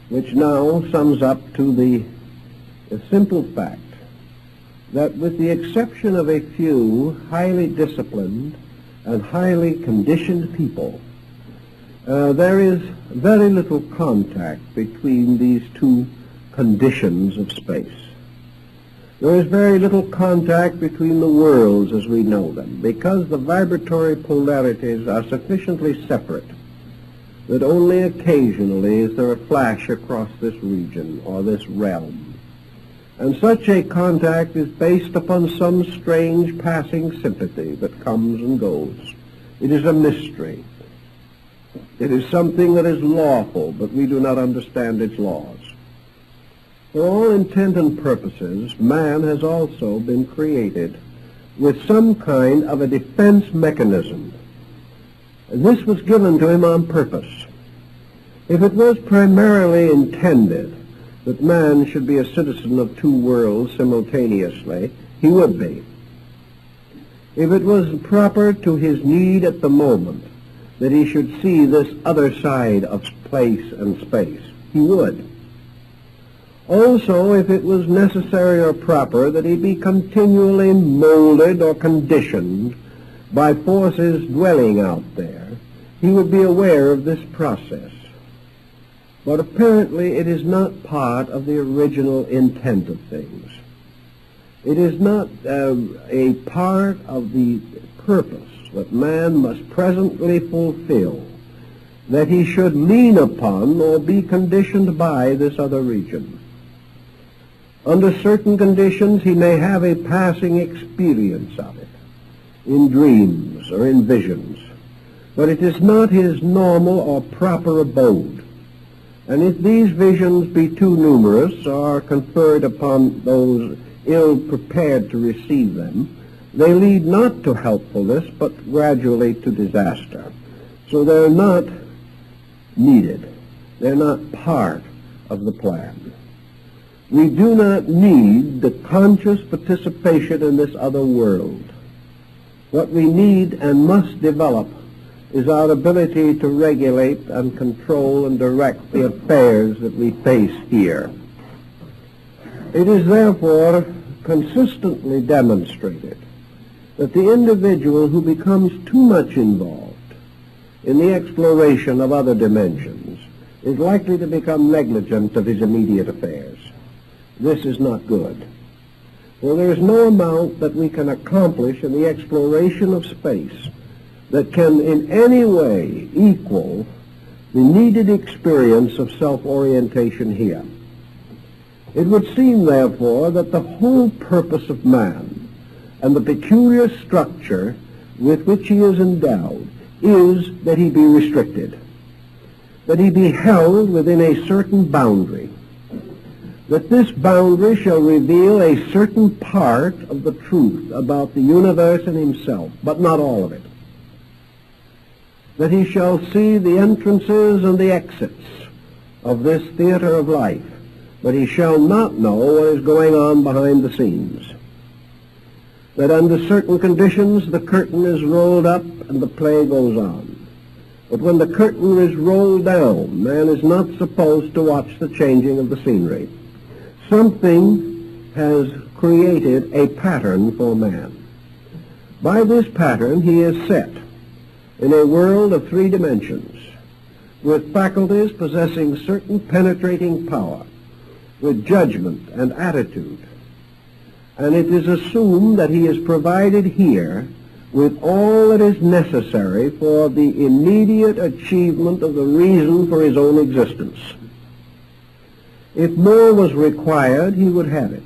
which now sums up to the simple fact that with the exception of a few highly disciplined and highly conditioned people, there is very little contact between these two conditions of space. There is very little contact between the worlds as we know them, because the vibratory polarities are sufficiently separate that only occasionally is there a flash across this region or this realm. And such a contact is based upon some strange passing sympathy that comes and goes. It is a mystery. It is something that is lawful, but we do not understand its laws. For all intent and purposes, man has also been created with some kind of a defense mechanism. And this was given to him on purpose. If it was primarily intended that man should be a citizen of two worlds simultaneously, he would be. If it was proper to his need at the moment that he should see this other side of place and space, he would. Also, if it was necessary or proper that he be continually molded or conditioned by forces dwelling out there, he would be aware of this process. But apparently it is not part of the original intent of things. It is not a part of the purpose that man must presently fulfill, that he should lean upon or be conditioned by this other region. Under certain conditions, he may have a passing experience of it, in dreams or in visions. but it is not his normal or proper abode. And if these visions be too numerous or conferred upon those ill-prepared to receive them, they lead not to helpfulness, but gradually to disaster. So they're not needed. They're not part of the plan. We do not need the conscious participation in this other world. What we need and must develop is our ability to regulate and control and direct the affairs that we face here. It is therefore consistently demonstrated that the individual who becomes too much involved in the exploration of other dimensions is likely to become negligent of his immediate affairs. This is not good. For there is no amount that we can accomplish in the exploration of space that can in any way equal the needed experience of self-orientation here. It would seem, therefore, that the whole purpose of man and the peculiar structure with which he is endowed is that he be restricted, that he be held within a certain boundary, that this boundary shall reveal a certain part of the truth about the universe and himself, but not all of it, that he shall see the entrances and the exits of this theater of life, but he shall not know what is going on behind the scenes, that under certain conditions the curtain is rolled up and the play goes on. But when the curtain is rolled down, man is not supposed to watch the changing of the scenery. Something has created a pattern for man. By this pattern he is set in a world of 3 dimensions, with faculties possessing certain penetrating power, with judgment and attitude. And it is assumed that he is provided here with all that is necessary for the immediate achievement of the reason for his own existence. If more was required, he would have it.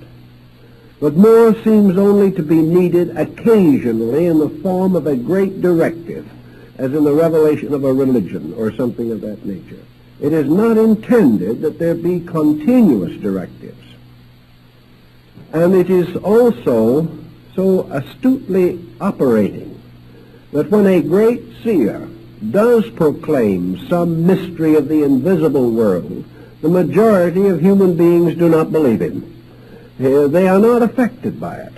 But more seems only to be needed occasionally in the form of a great directive, as in the revelation of a religion or something of that nature. It is not intended that there be continuous directives. And it is also so astutely operating that when a great seer does proclaim some mystery of the invisible world, the majority of human beings do not believe him. They are not affected by it,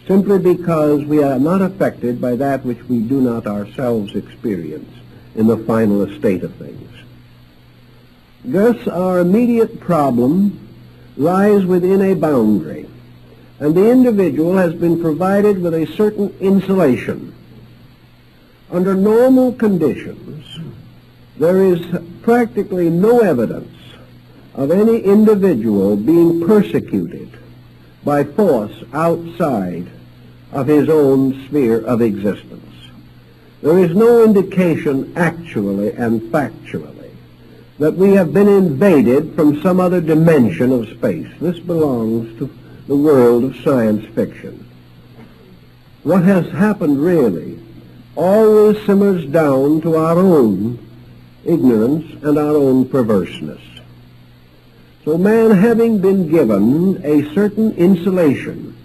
simply because we are not affected by that which we do not ourselves experience in the final state of things. Thus, our immediate problem lies within a boundary, and the individual has been provided with a certain insulation. Under normal conditions, there is practically no evidence of any individual being persecuted by force outside of his own sphere of existence. There is no indication actually and factually that we have been invaded from some other dimension of space. This belongs to the world of science fiction. What has happened really always simmers down to our own ignorance and our own perverseness. So man, having been given a certain insulation,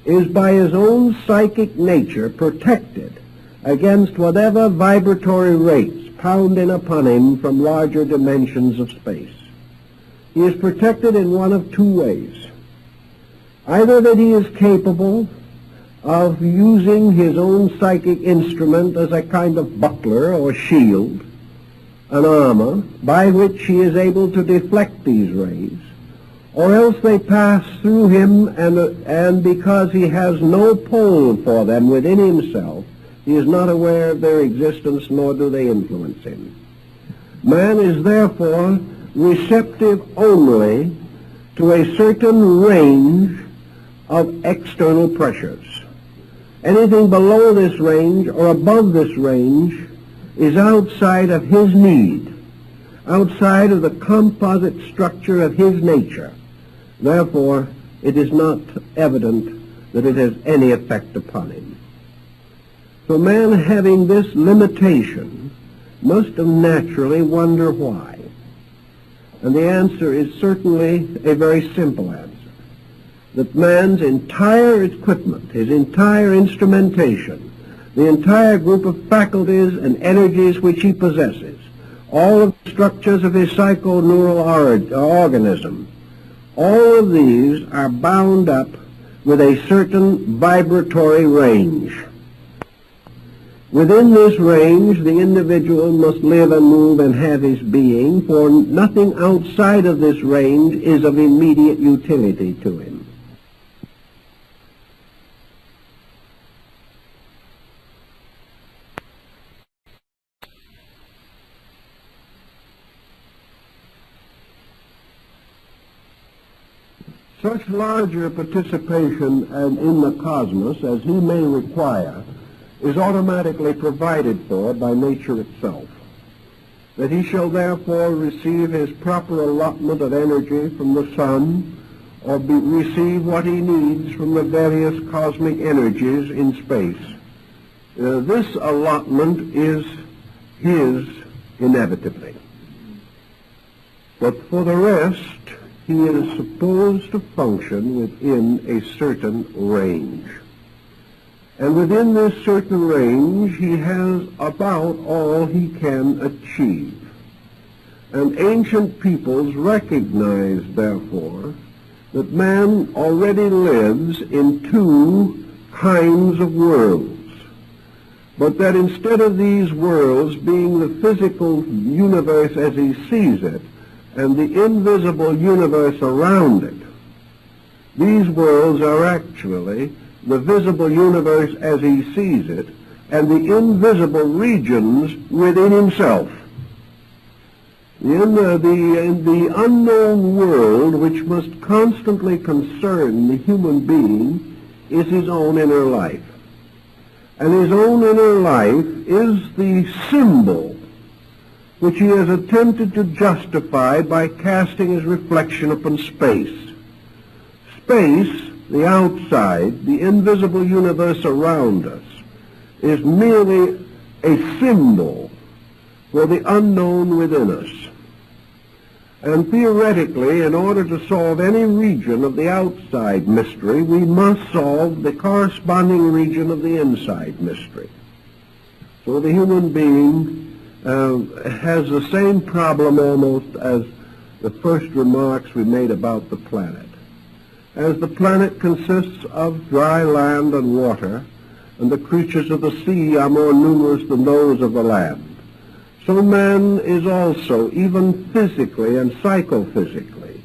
is by his own psychic nature protected against whatever vibratory rates pound in upon him from larger dimensions of space. He is protected in one of 2 ways. Either that he is capable of using his own psychic instrument as a kind of buckler or shield, an armor, by which he is able to deflect these rays, or else they pass through him, and because he has no pole for them within himself, he is not aware of their existence, nor do they influence him. Man is therefore receptive only to a certain range of external pressures. Anything below this range or above this range is outside of his need, outside of the composite structure of his nature. Therefore, it is not evident that it has any effect upon him. So man, having this limitation, must have naturally wonder why. And the answer is certainly a very simple answer. That man's entire equipment, his entire instrumentation, the entire group of faculties and energies which he possesses, all of the structures of his psychoneural organism, all of these are bound up with a certain vibratory range. Within this range, the individual must live and move and have his being, for nothing outside of this range is of immediate utility to him. Such larger participation in the cosmos as he may require is automatically provided for by nature itself, that he shall therefore receive his proper allotment of energy from the sun, or receive what he needs from the various cosmic energies in space. This allotment is his inevitably. But for the rest, he is supposed to function within a certain range. And within this certain range, he has about all he can achieve. And ancient peoples recognized, therefore, that man already lives in two kinds of worlds, but that instead of these worlds being the physical universe as he sees it, and the invisible universe around it, these worlds are actually the visible universe as he sees it, and the invisible regions within himself. In the unknown world, which must constantly concern the human being, is his own inner life. And his own inner life is the symbol which he has attempted to justify by casting his reflection upon space. Space, the outside, the invisible universe around us, is merely a symbol for the unknown within us. And theoretically, in order to solve any region of the outside mystery, we must solve the corresponding region of the inside mystery. So the human being has the same problem almost as the first remarks we made about the planet. As the planet consists of dry land and water, and the creatures of the sea are more numerous than those of the land, so man is also, even physically and psychophysically,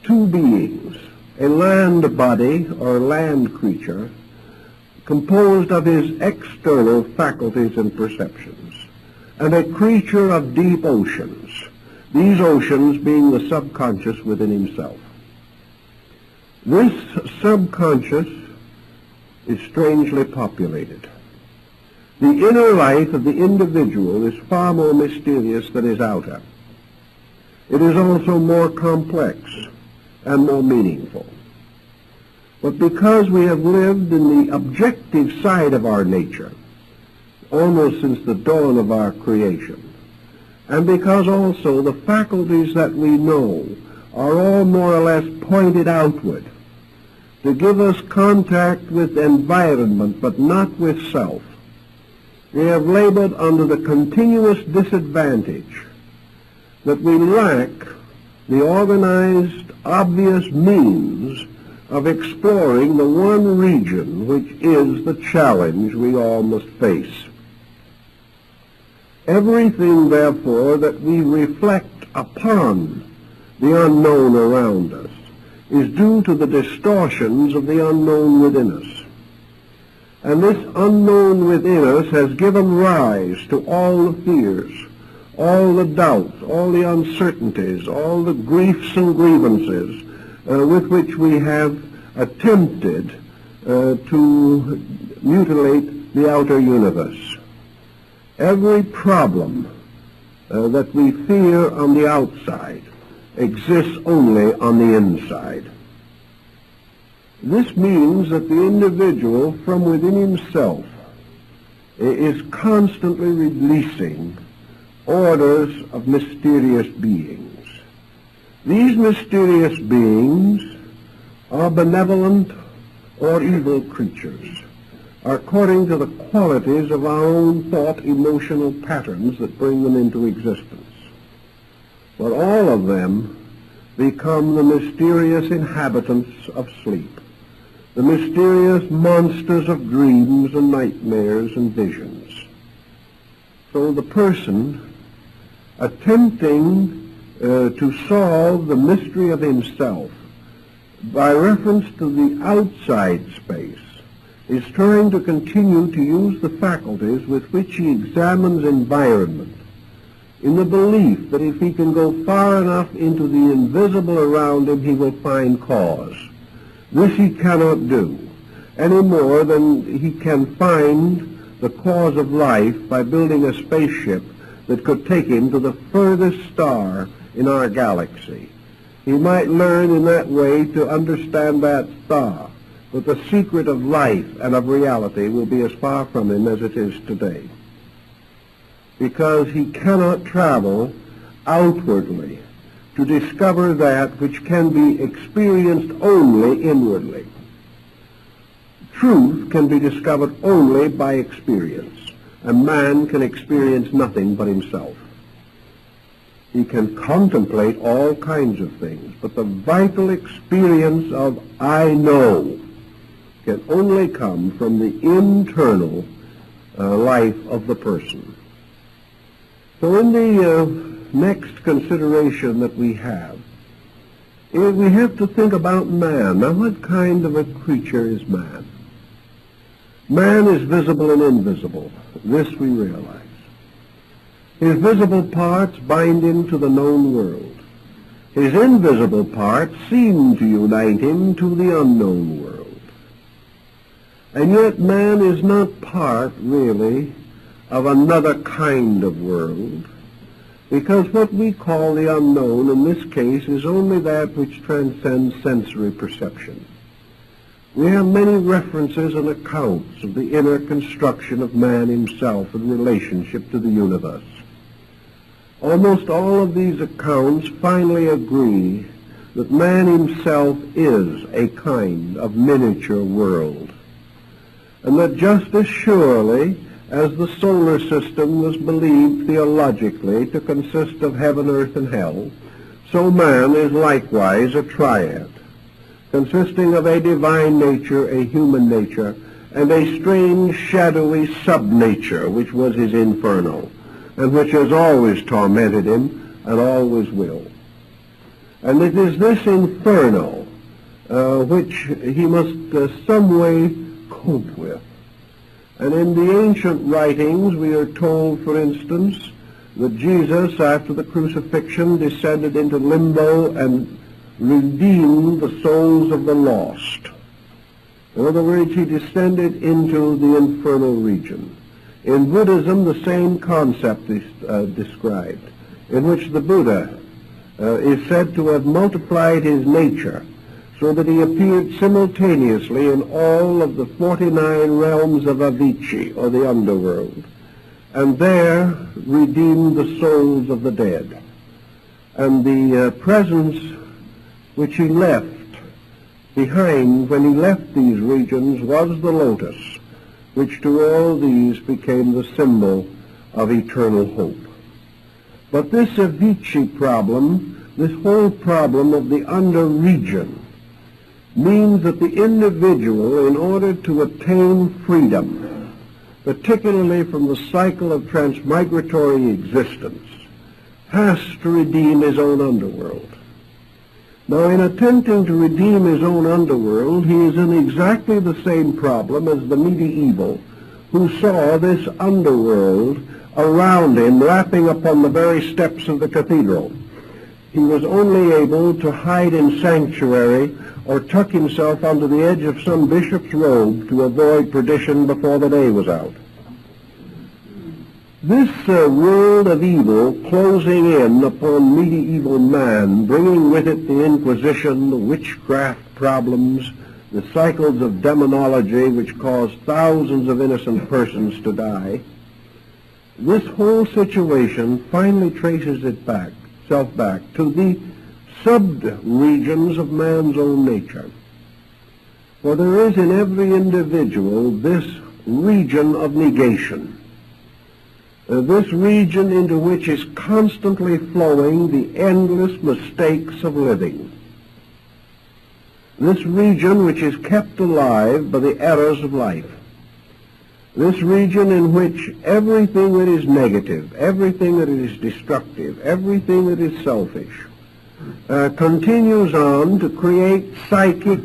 two beings, a land body or land creature, composed of his external faculties and perceptions, and a creature of deep oceans, these oceans being the subconscious within himself. This subconscious is strangely populated. The inner life of the individual is far more mysterious than his outer. It is also more complex and more meaningful. But because we have lived in the objective side of our nature, almost since the dawn of our creation, and because also the faculties that we know are all more or less pointed outward to give us contact with environment but not with self, we have labored under the continuous disadvantage that we lack the organized, obvious means of exploring the one region which is the challenge we all must face. Everything, therefore, that we reflect upon the unknown around us is due to the distortions of the unknown within us. And this unknown within us has given rise to all the fears, all the doubts, all the uncertainties, all the griefs and grievances with which we have attempted to mutilate the outer universe. Every problem that we fear on the outside exists only on the inside. This means that the individual from within himself is constantly releasing orders of mysterious beings. These mysterious beings are benevolent or evil creatures, according to the qualities of our own thought emotional patterns that bring them into existence. But all of them become the mysterious inhabitants of sleep, the mysterious monsters of dreams and nightmares and visions. So the person attempting to solve the mystery of himself by reference to the outside space is trying to continue to use the faculties with which he examines environment in the belief that if he can go far enough into the invisible around him, he will find cause. This he cannot do any more than he can find the cause of life by building a spaceship that could take him to the furthest star in our galaxy. He might learn in that way to understand that star, but the secret of life and of reality will be as far from him as it is today, because he cannot travel outwardly to discover that which can be experienced only inwardly. Truth can be discovered only by experience, and man can experience nothing but himself. He can contemplate all kinds of things, but the vital experience of I know can only come from the internal life of the person. So in the next consideration that we have to think about man. Now, what kind of a creature is man? Man is visible and invisible. This we realize. His visible parts bind him to the known world. His invisible parts seem to unite him to the unknown world. And yet man is not part, really, of another kind of world, because what we call the unknown in this case is only that which transcends sensory perception. We have many references and accounts of the inner construction of man himself in relationship to the universe. Almost all of these accounts finally agree that man himself is a kind of miniature world, and that just as surely as the solar system was believed theologically to consist of heaven, earth, and hell, so man is likewise a triad, consisting of a divine nature, a human nature, and a strange, shadowy sub-nature, which was his inferno, and which has always tormented him and always will. And it is this inferno which he must some way cope with. And in the ancient writings we are told, for instance, that Jesus, after the crucifixion, descended into limbo and redeemed the souls of the lost. In other words, he descended into the infernal region. In Buddhism, the same concept is described, in which the Buddha is said to have multiplied his nature so that he appeared simultaneously in all of the 49 realms of Avicii, or the underworld, and there redeemed the souls of the dead. And the presence which he left behind when he left these regions was the lotus, which to all these became the symbol of eternal hope. But this Avicii problem, this whole problem of the under-region, means that the individual, in order to attain freedom, particularly from the cycle of transmigratory existence, has to redeem his own underworld. Now, in attempting to redeem his own underworld, he is in exactly the same problem as the medieval, who saw this underworld around him lapping upon the very steps of the cathedral. He was only able to hide in sanctuary or tuck himself under the edge of some bishop's robe to avoid perdition before the day was out. This world of evil closing in upon medieval man, bringing with it the Inquisition, the witchcraft problems, the cycles of demonology which caused thousands of innocent persons to die, this whole situation finally traces itself back to the sub-regions of man's own nature. For there is in every individual this region of negation, this region into which is constantly flowing the endless mistakes of living, this region which is kept alive by the errors of life, this region in which everything that is negative, everything that is destructive, everything that is selfish, continues on to create psychic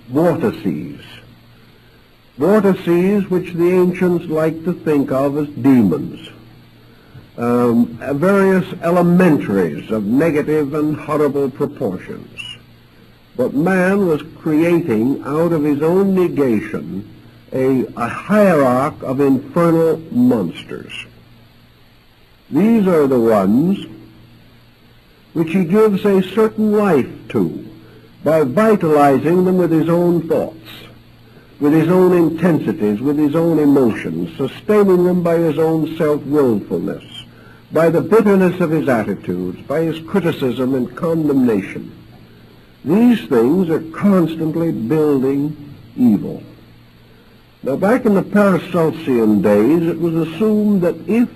vortices, vortices which the ancients like to think of as demons, various elementaries of negative and horrible proportions. But man was creating out of his own negation a hierarchy of infernal monsters. These are the ones which he gives a certain life to by vitalizing them with his own thoughts, with his own intensities, with his own emotions, sustaining them by his own self-willfulness, by the bitterness of his attitudes, by his criticism and condemnation. These things are constantly building evil. Now, back in the Paracelsian days, it was assumed that if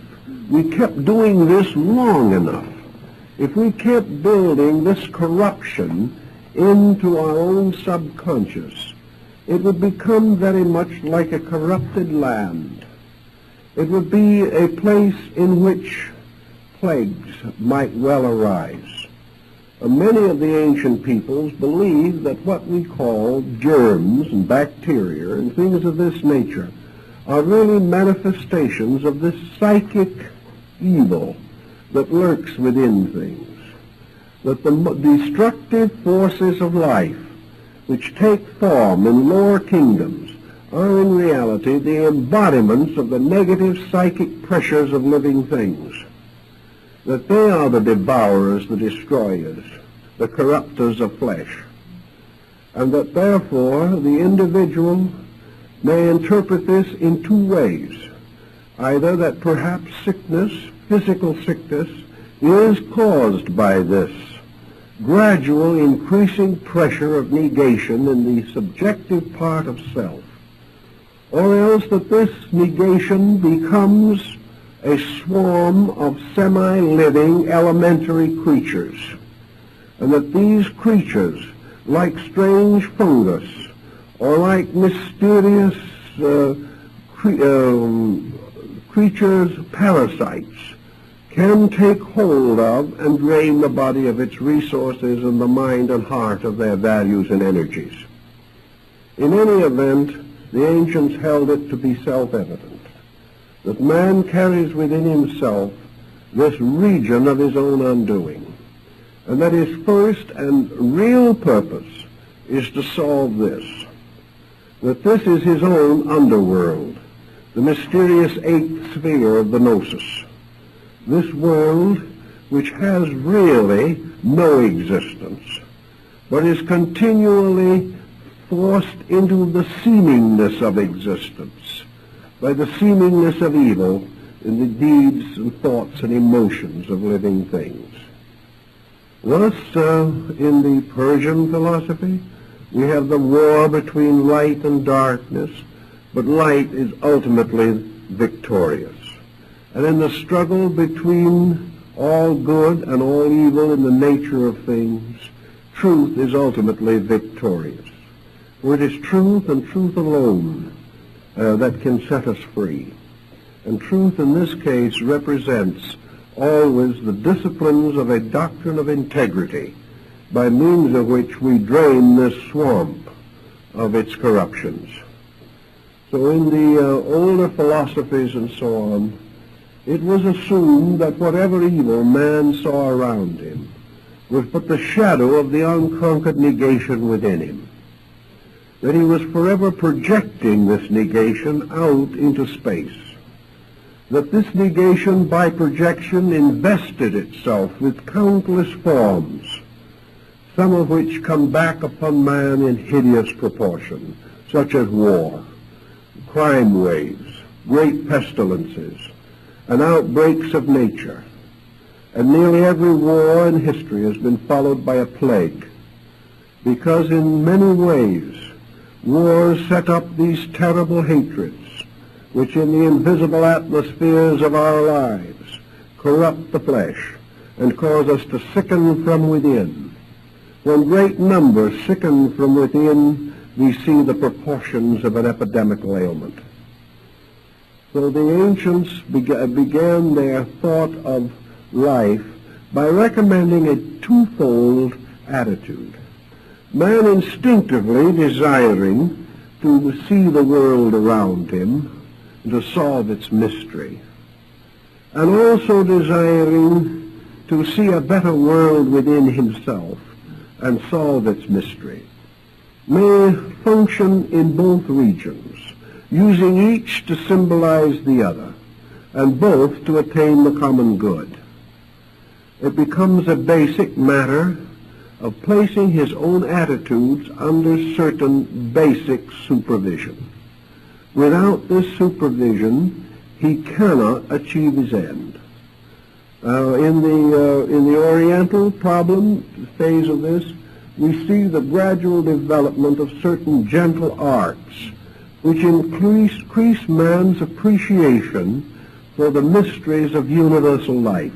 we kept doing this long enough, if we kept building this corruption into our own subconscious, it would become very much like a corrupted land. It would be a place in which plagues might well arise. Many of the ancient peoples believed that what we call germs and bacteria and things of this nature are really manifestations of this psychic evil that lurks within things, that the destructive forces of life which take form in lower kingdoms are in reality the embodiments of the negative psychic pressures of living things, that they are the devourers, the destroyers, the corrupters of flesh, and that therefore the individual may interpret this in two ways, either that perhaps sickness, physical sickness, is caused by this gradual increasing pressure of negation in the subjective part of self, or else that this negation becomes a swarm of semi-living elementary creatures, and that these creatures, like strange fungus or like mysterious creatures, parasites, can take hold of and drain the body of its resources and the mind and heart of their values and energies. In any event, the ancients held it to be self-evident that man carries within himself this region of his own undoing, and that his first and real purpose is to solve this, that this is his own underworld, the mysterious eighth sphere of the gnosis, this world which has really no existence, but is continually forced into the seemingness of existence by the seemingness of evil in the deeds and thoughts and emotions of living things. Thus, in the Persian philosophy, we have the war between light and darkness, but light is ultimately victorious. And in the struggle between all good and all evil in the nature of things, truth is ultimately victorious. For it is truth and truth alone that can set us free. And truth in this case represents always the disciplines of a doctrine of integrity, by means of which we drain this swamp of its corruptions. So in the older philosophies and so on, it was assumed that whatever evil man saw around him was but the shadow of the unconquered negation within him, that he was forever projecting this negation out into space, that this negation by projection invested itself with countless forms, some of which come back upon man in hideous proportion, such as war, crime waves, great pestilences, and outbreaks of nature. And nearly every war in history has been followed by a plague, because in many ways wars set up these terrible hatreds, which in the invisible atmospheres of our lives corrupt the flesh and cause us to sicken from within. When great numbers sicken from within, we see the proportions of an epidemical ailment. So the ancients began their thought of life by recommending a twofold attitude. Man instinctively desiring to see the world around him, to solve its mystery, and also desiring to see a better world within himself and solve its mystery, may function in both regions, using each to symbolize the other, and both to attain the common good. It becomes a basic matter of placing his own attitudes under certain basic supervision. Without this supervision, he cannot achieve his end. In the Oriental problem phase of this, we see the gradual development of certain gentle arts, which increase man's appreciation for the mysteries of universal life.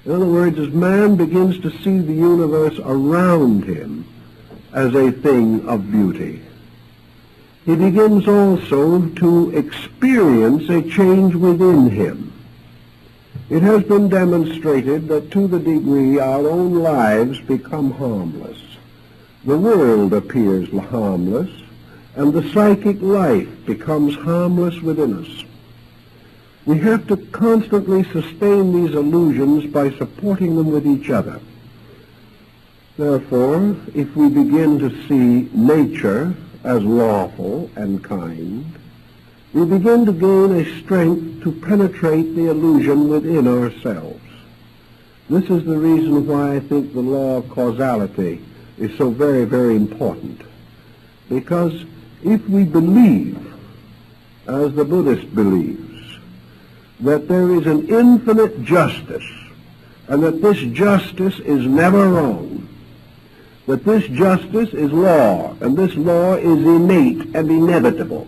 In other words, as man begins to see the universe around him as a thing of beauty, he begins also to experience a change within him. It has been demonstrated that to the degree our own lives become harmless, the world appears harmless, and the psychic life becomes harmless within us. We have to constantly sustain these illusions by supporting them with each other. Therefore, if we begin to see nature as lawful and kind, we begin to gain a strength to penetrate the illusion within ourselves. This is the reason why I think the law of causality is so very, very important. Because if we believe, as the Buddhist believes, that there is an infinite justice, and that this justice is never wrong, that this justice is law, and this law is innate and inevitable.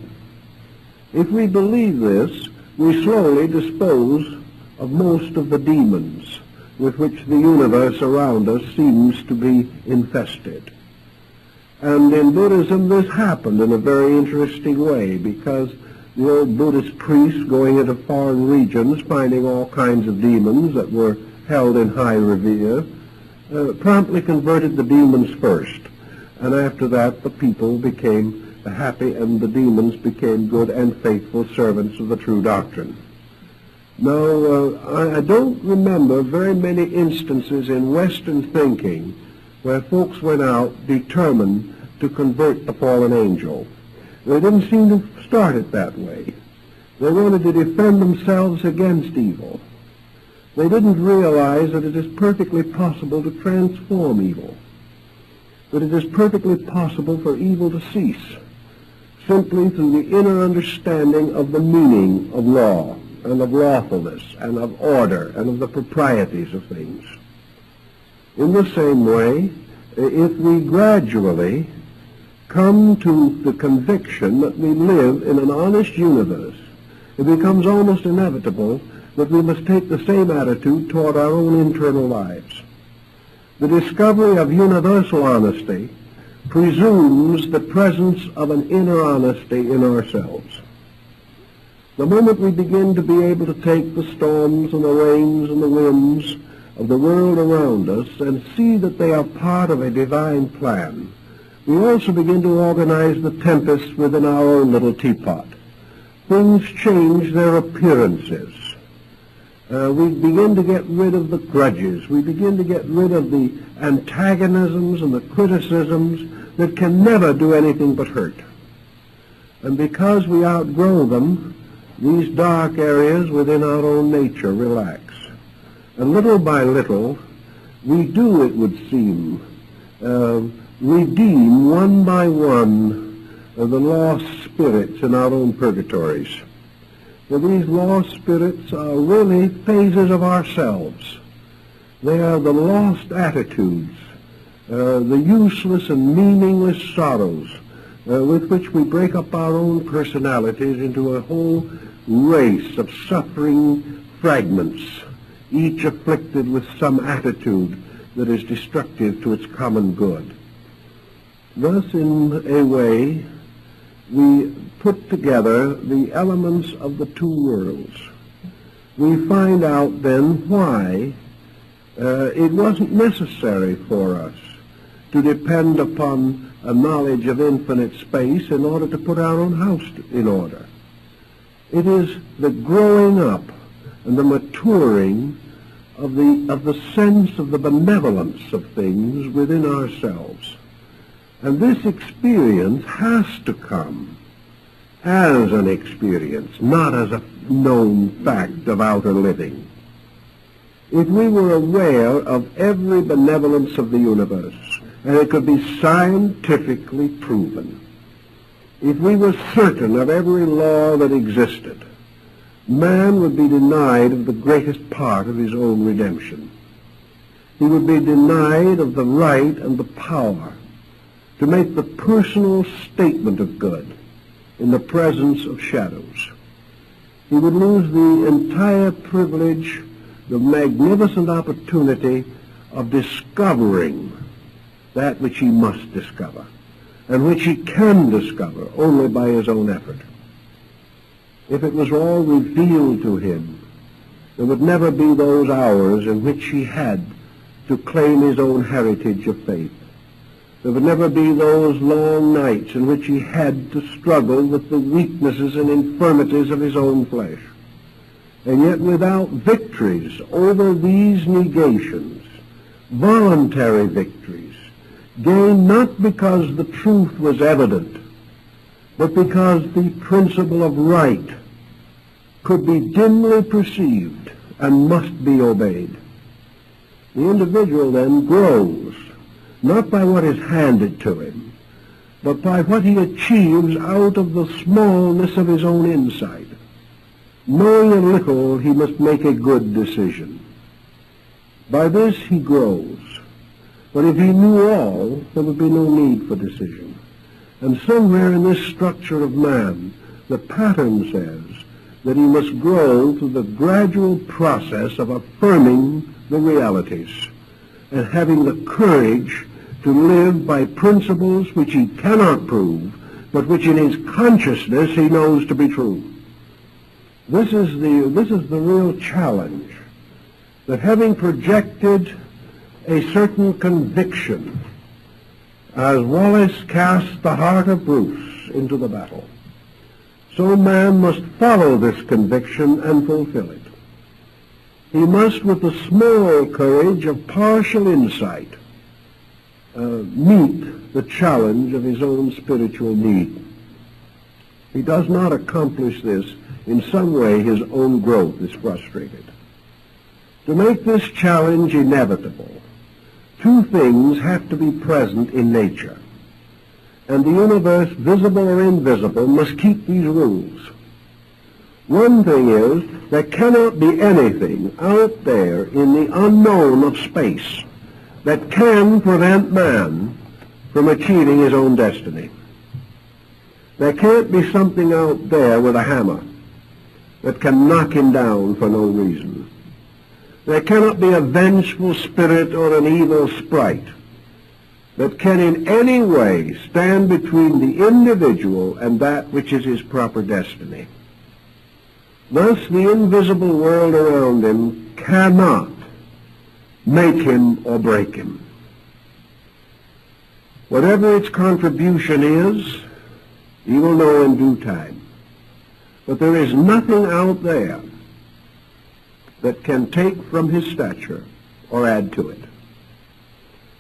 If we believe this, we slowly dispose of most of the demons with which the universe around us seems to be infested. And in Buddhism this happened in a very interesting way, because the old Buddhist priests going into foreign regions, finding all kinds of demons that were held in high revere, promptly converted the demons first. And after that, the people became happy, and the demons became good and faithful servants of the true doctrine. Now, I don't remember very many instances in Western thinking where folks went out determined to convert the fallen angel. They didn't seem to start it that way. They wanted to defend themselves against evil. They didn't realize that it is perfectly possible to transform evil, that it is perfectly possible for evil to cease, simply through the inner understanding of the meaning of law and of lawfulness and of order and of the proprieties of things. In the same way, if we gradually come to the conviction that we live in an honest universe, it becomes almost inevitable that we must take the same attitude toward our own internal lives. The discovery of universal honesty presumes the presence of an inner honesty in ourselves. The moment we begin to be able to take the storms and the rains and the winds of the world around us and see that they are part of a divine plan, we also begin to organize the tempests within our own little teapot. Things change their appearances. We begin to get rid of the grudges. We begin to get rid of the antagonisms and the criticisms that can never do anything but hurt. And because we outgrow them, these dark areas within our own nature relax. And little by little, we do, it would seem, redeem one by one the lost spirits in our own purgatories. For these lost spirits are really phases of ourselves. They are the lost attitudes, the useless and meaningless sorrows with which we break up our own personalities into a whole race of suffering fragments, each afflicted with some attitude that is destructive to its common good. Thus, in a way, we put together the elements of the two worlds. We find out then why it wasn't necessary for us to depend upon a knowledge of infinite space in order to put our own house in order. It is the growing up and the maturing of the sense of the benevolence of things within ourselves. And this experience has to come as an experience, not as a known fact of outer living. If we were aware of every benevolence of the universe, and it could be scientifically proven, if we were certain of every law that existed, man would be denied of the greatest part of his own redemption. He would be denied of the right and the power to make the personal statement of good in the presence of shadows. He would lose the entire privilege, the magnificent opportunity of discovering that which he must discover, and which he can discover only by his own effort. If it was all revealed to him, there would never be those hours in which he had to claim his own heritage of faith. There would never be those long nights in which he had to struggle with the weaknesses and infirmities of his own flesh. And yet without victories over these negations, voluntary victories, gained not because the truth was evident, but because the principle of right could be dimly perceived and must be obeyed. The individual then grows, not by what is handed to him, but by what he achieves out of the smallness of his own insight. Knowing a little, he must make a good decision. By this he grows. But if he knew all, there would be no need for decision. And somewhere in this structure of man, the pattern says that he must grow through the gradual process of affirming the realities and having the courage to live by principles which he cannot prove, but which in his consciousness he knows to be true. This is the real challenge, that having projected a certain conviction, as Wallace cast the heart of Bruce into the battle, so man must follow this conviction and fulfill it. He must, with the small courage of partial insight, meet the challenge of his own spiritual need. He does not accomplish this, in some way his own growth is frustrated. To make this challenge inevitable, two things have to be present in nature, and the universe, visible or invisible, must keep these rules. One thing is, there cannot be anything out there in the unknown of space that can prevent man from achieving his own destiny. There can't be something out there with a hammer that can knock him down for no reason. There cannot be a vengeful spirit or an evil sprite that can in any way stand between the individual and that which is his proper destiny. Thus, the invisible world around him cannot make him or break him. Whatever its contribution is, he will know in due time. But there is nothing out there that can take from his stature or add to it.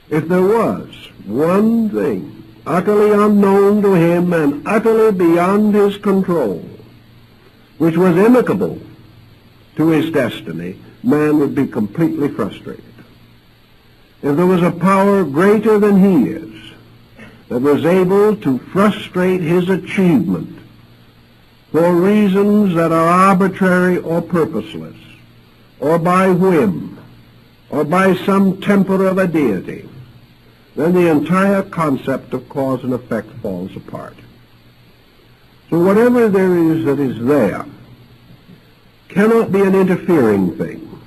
If there was one thing utterly unknown to him and utterly beyond his control, which was inimical to his destiny, man would be completely frustrated. if there was a power greater than he is that was able to frustrate his achievement for reasons that are arbitrary or purposeless, or by whim, or by some temper of a deity, then the entire concept of cause and effect falls apart. So whatever there is that is there cannot be an interfering thing,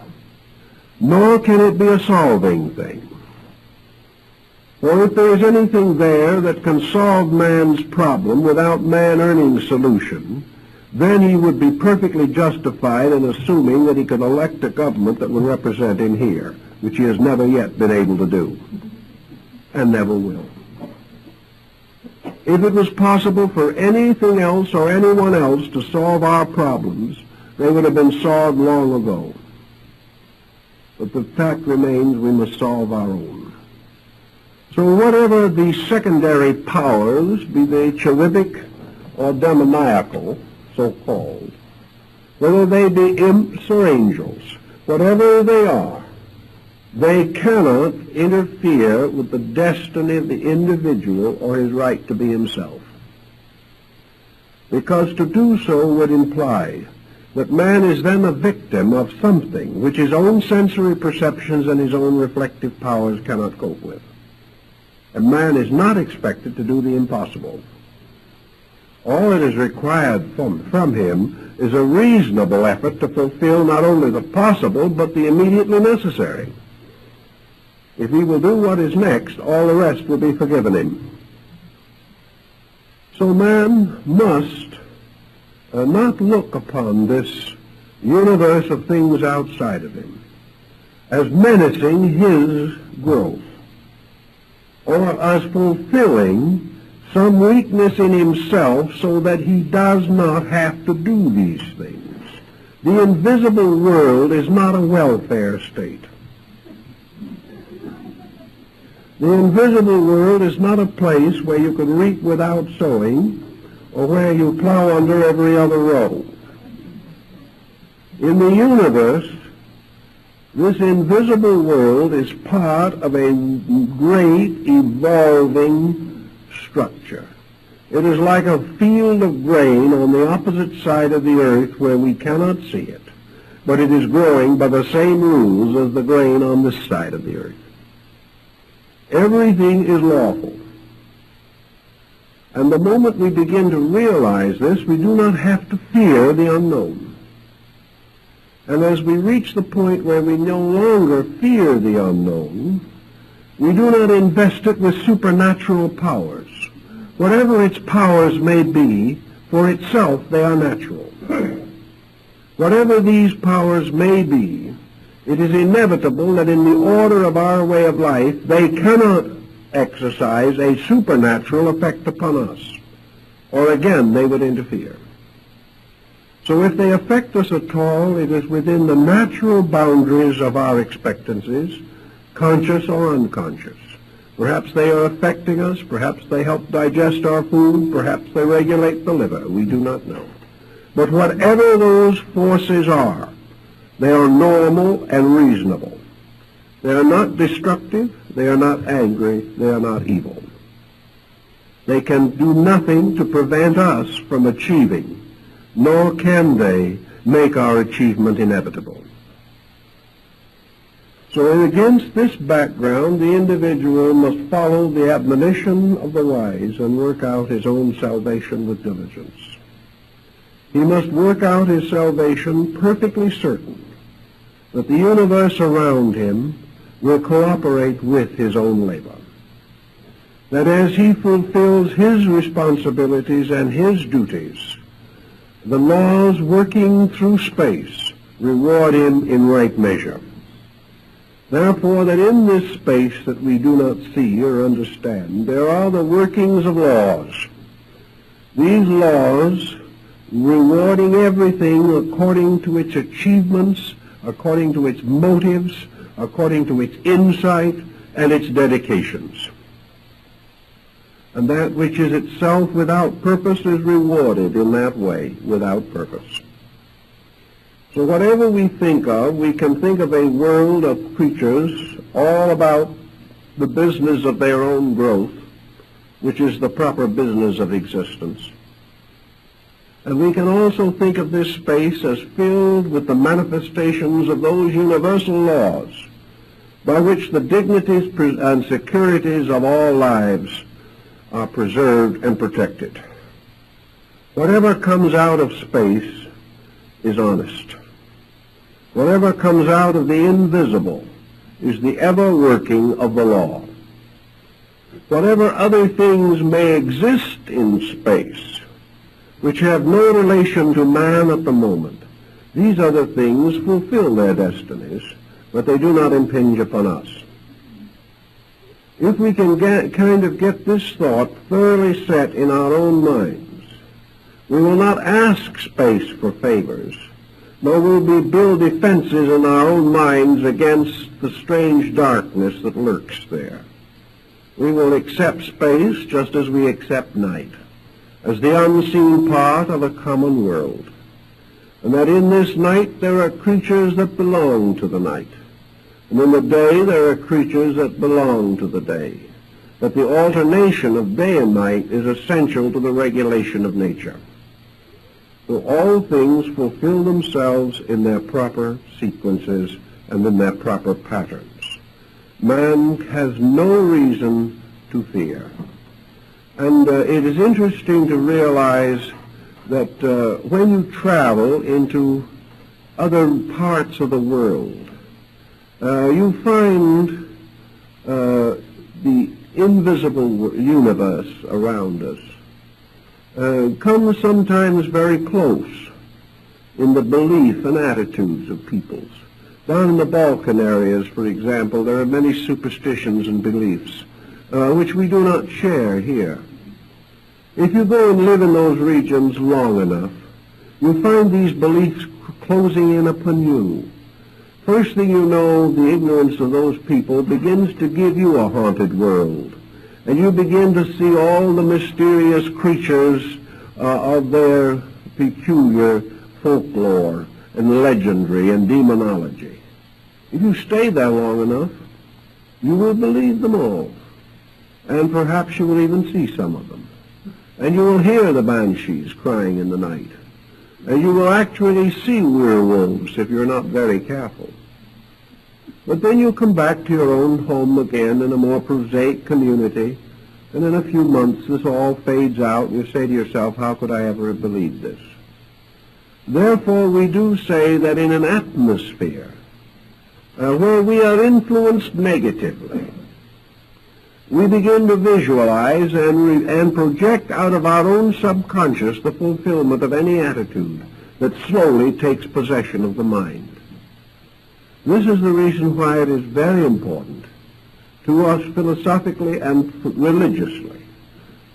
nor can it be a solving thing. For if there is anything there that can solve man's problem without man earning solution, then he would be perfectly justified in assuming that he could elect a government that would represent him here, which he has never yet been able to do, and never will. If it was possible for anything else or anyone else to solve our problems, they would have been solved long ago. But the fact remains we must solve our own. So whatever the secondary powers, be they cherubic or demoniacal, so-called, whether they be imps or angels, whatever they are, they cannot interfere with the destiny of the individual or his right to be himself. Because to do so would imply that man is then a victim of something which his own sensory perceptions and his own reflective powers cannot cope with. And man is not expected to do the impossible. All that is required from him is a reasonable effort to fulfill not only the possible, but the immediately necessary. If he will do what is next, all the rest will be forgiven him. So man must not look upon this universe of things outside of him as menacing his growth, or as fulfilling some weakness in himself so that he does not have to do these things. The invisible world is not a welfare state. The invisible world is not a place where you can reap without sowing, or where you plow under every other row. In the universe, this invisible world is part of a great evolving structure. It is like a field of grain on the opposite side of the earth where we cannot see it, but it is growing by the same rules as the grain on this side of the earth. Everything is lawful. And the moment we begin to realize this, we do not have to fear the unknown. And as we reach the point where we no longer fear the unknown, we do not invest it with supernatural powers. Whatever its powers may be, for itself they are natural. Whatever these powers may be, it is inevitable that in the order of our way of life, they cannot exercise a supernatural effect upon us, or again they would interfere. So if they affect us at all, it is within the natural boundaries of our expectancies, conscious or unconscious. Perhaps they are affecting us, perhaps they help digest our food, perhaps they regulate the liver, we do not know. But whatever those forces are, they are normal and reasonable. They are not destructive, they are not angry, they are not evil. They can do nothing to prevent us from achieving, nor can they make our achievement inevitable. So against this background, the individual must follow the admonition of the wise and work out his own salvation with diligence. He must work out his salvation perfectly certain that the universe around him will cooperate with his own labor. That as he fulfills his responsibilities and his duties, the laws working through space reward him in right measure. Therefore, that in this space that we do not see or understand, there are the workings of laws. These laws rewarding everything according to its achievements, according to its motives, according to its insight and its dedications. And that which is itself without purpose is rewarded in that way, without purpose. So whatever we think of, we can think of a world of creatures all about the business of their own growth, which is the proper business of existence. And we can also think of this space as filled with the manifestations of those universal laws by which the dignities and securities of all lives are preserved and protected. Whatever comes out of space is honest. Whatever comes out of the invisible is the ever-working of the law. Whatever other things may exist in space, which have no relation to man at the moment, these other things fulfill their destinies, but they do not impinge upon us. If we can get this thought thoroughly set in our own minds, we will not ask space for favors, nor will we build defenses in our own minds against the strange darkness that lurks there. We will accept space just as we accept night, as the unseen part of a common world, and that in this night there are creatures that belong to the night, and in the day there are creatures that belong to the day, that the alternation of day and night is essential to the regulation of nature. So all things fulfill themselves in their proper sequences and in their proper patterns. Man has no reason to fear. And it is interesting to realize that when you travel into other parts of the world, you find the invisible universe around us comes sometimes very close in the belief and attitudes of peoples. Down in the Balkan areas, for example, there are many superstitions and beliefs which we do not share here. If you go and live in those regions long enough, you find these beliefs closing in upon you. First thing you know, the ignorance of those people begins to give you a haunted world, and you begin to see all the mysterious creatures of their peculiar folklore and legendary and demonology. If you stay there long enough, you will believe them all, and perhaps you will even see some of them. And you will hear the banshees crying in the night. And you will actually see werewolves if you're not very careful. But then you come back to your own home again in a more prosaic community, and in a few months this all fades out, and you say to yourself, how could I ever have believed this? Therefore we do say that in an atmosphere where we are influenced negatively, we begin to visualize and project out of our own subconscious the fulfillment of any attitude that slowly takes possession of the mind. This is the reason why it is very important to us philosophically and religiously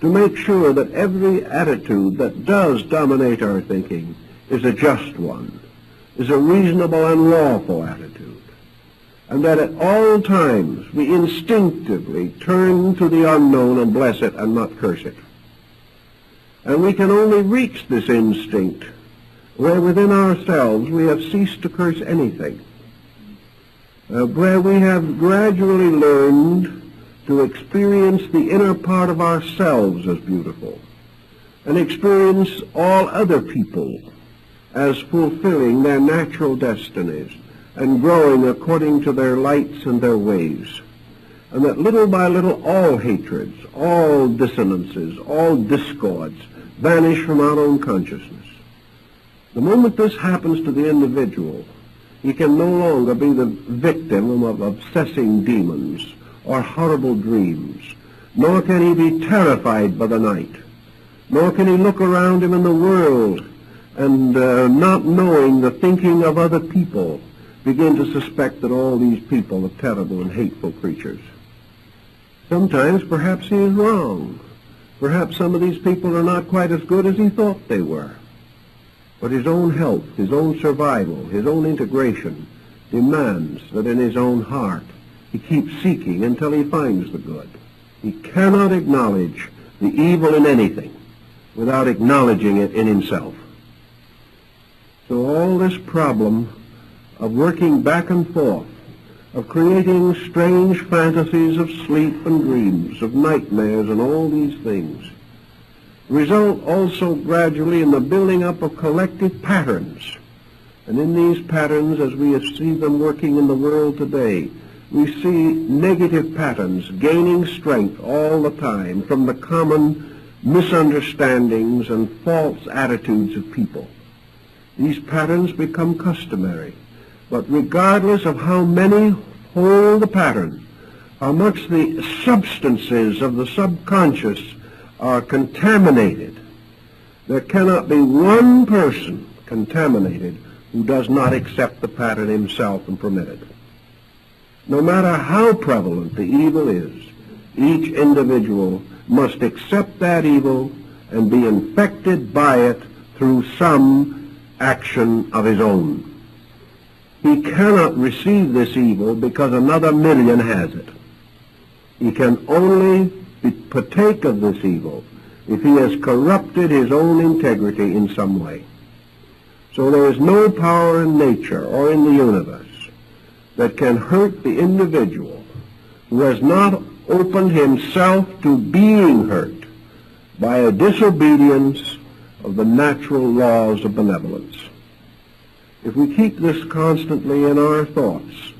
to make sure that every attitude that does dominate our thinking is a just one, is a reasonable and lawful attitude, and that at all times we instinctively turn to the unknown and bless it and not curse it. And we can only reach this instinct where within ourselves we have ceased to curse anything, where we have gradually learned to experience the inner part of ourselves as beautiful, and experience all other people as fulfilling their natural destinies and growing according to their lights and their ways, and that little by little all hatreds, all dissonances, all discords vanish from our own consciousness. The moment this happens to the individual, he can no longer be the victim of obsessing demons or horrible dreams, nor can he be terrified by the night, nor can he look around him in the world and not knowing the thinking of other people, begin to suspect that all these people are terrible and hateful creatures. Sometimes perhaps he is wrong. Perhaps some of these people are not quite as good as he thought they were. But his own health, his own survival, his own integration demands that in his own heart he keeps seeking until he finds the good. He cannot acknowledge the evil in anything without acknowledging it in himself. So all this problem of working back and forth of creating strange fantasies of sleep and dreams, of nightmares and all these things, result also gradually in the building up of collective patterns. And in these patterns, as we see them working in the world today, we see negative patterns gaining strength all the time from the common misunderstandings and false attitudes of people. These patterns become customary, but regardless of how many hold the pattern, how much the substances of the subconscious are contaminated, there cannot be one person contaminated who does not accept the pattern himself and permit it. No matter how prevalent the evil is, each individual must accept that evil and be infected by it through some action of his own. He cannot receive this evil because another million has it. He can only partake of this evil if he has corrupted his own integrity in some way. So there is no power in nature or in the universe that can hurt the individual who has not opened himself to being hurt by a disobedience of the natural laws of benevolence. If we keep this constantly in our thoughts,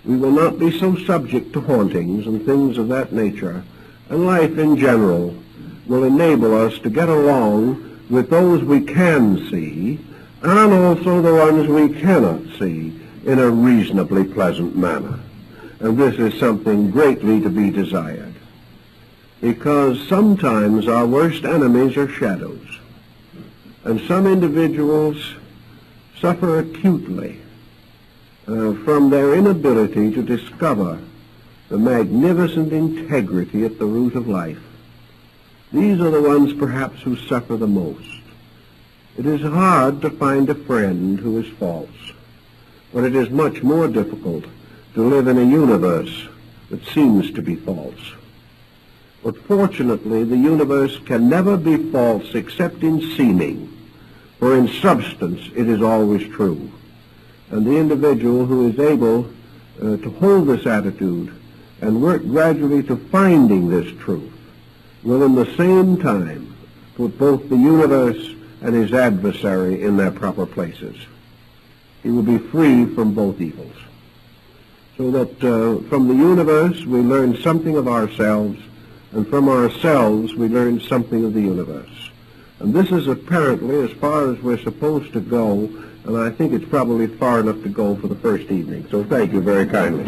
we will not be so subject to hauntings and things of that nature, and life in general will enable us to get along with those we can see and also the ones we cannot see in a reasonably pleasant manner. And this is something greatly to be desired, because sometimes our worst enemies are shadows, and some individuals suffer acutely from their inability to discover the magnificent integrity at the root of life. These are the ones perhaps who suffer the most. It is hard to find a friend who is false, but it is much more difficult to live in a universe that seems to be false. But fortunately, the universe can never be false except in seeming, for in substance it is always true. And the individual who is able to hold this attitude and work gradually to finding this truth will in the same time put both the universe and his adversary in their proper places. He will be free from both evils. So that from the universe we learn something of ourselves, and from ourselves we learn something of the universe. And this is apparently as far as we're supposed to go, and I think it's probably far enough to go for the first evening. So thank you very kindly.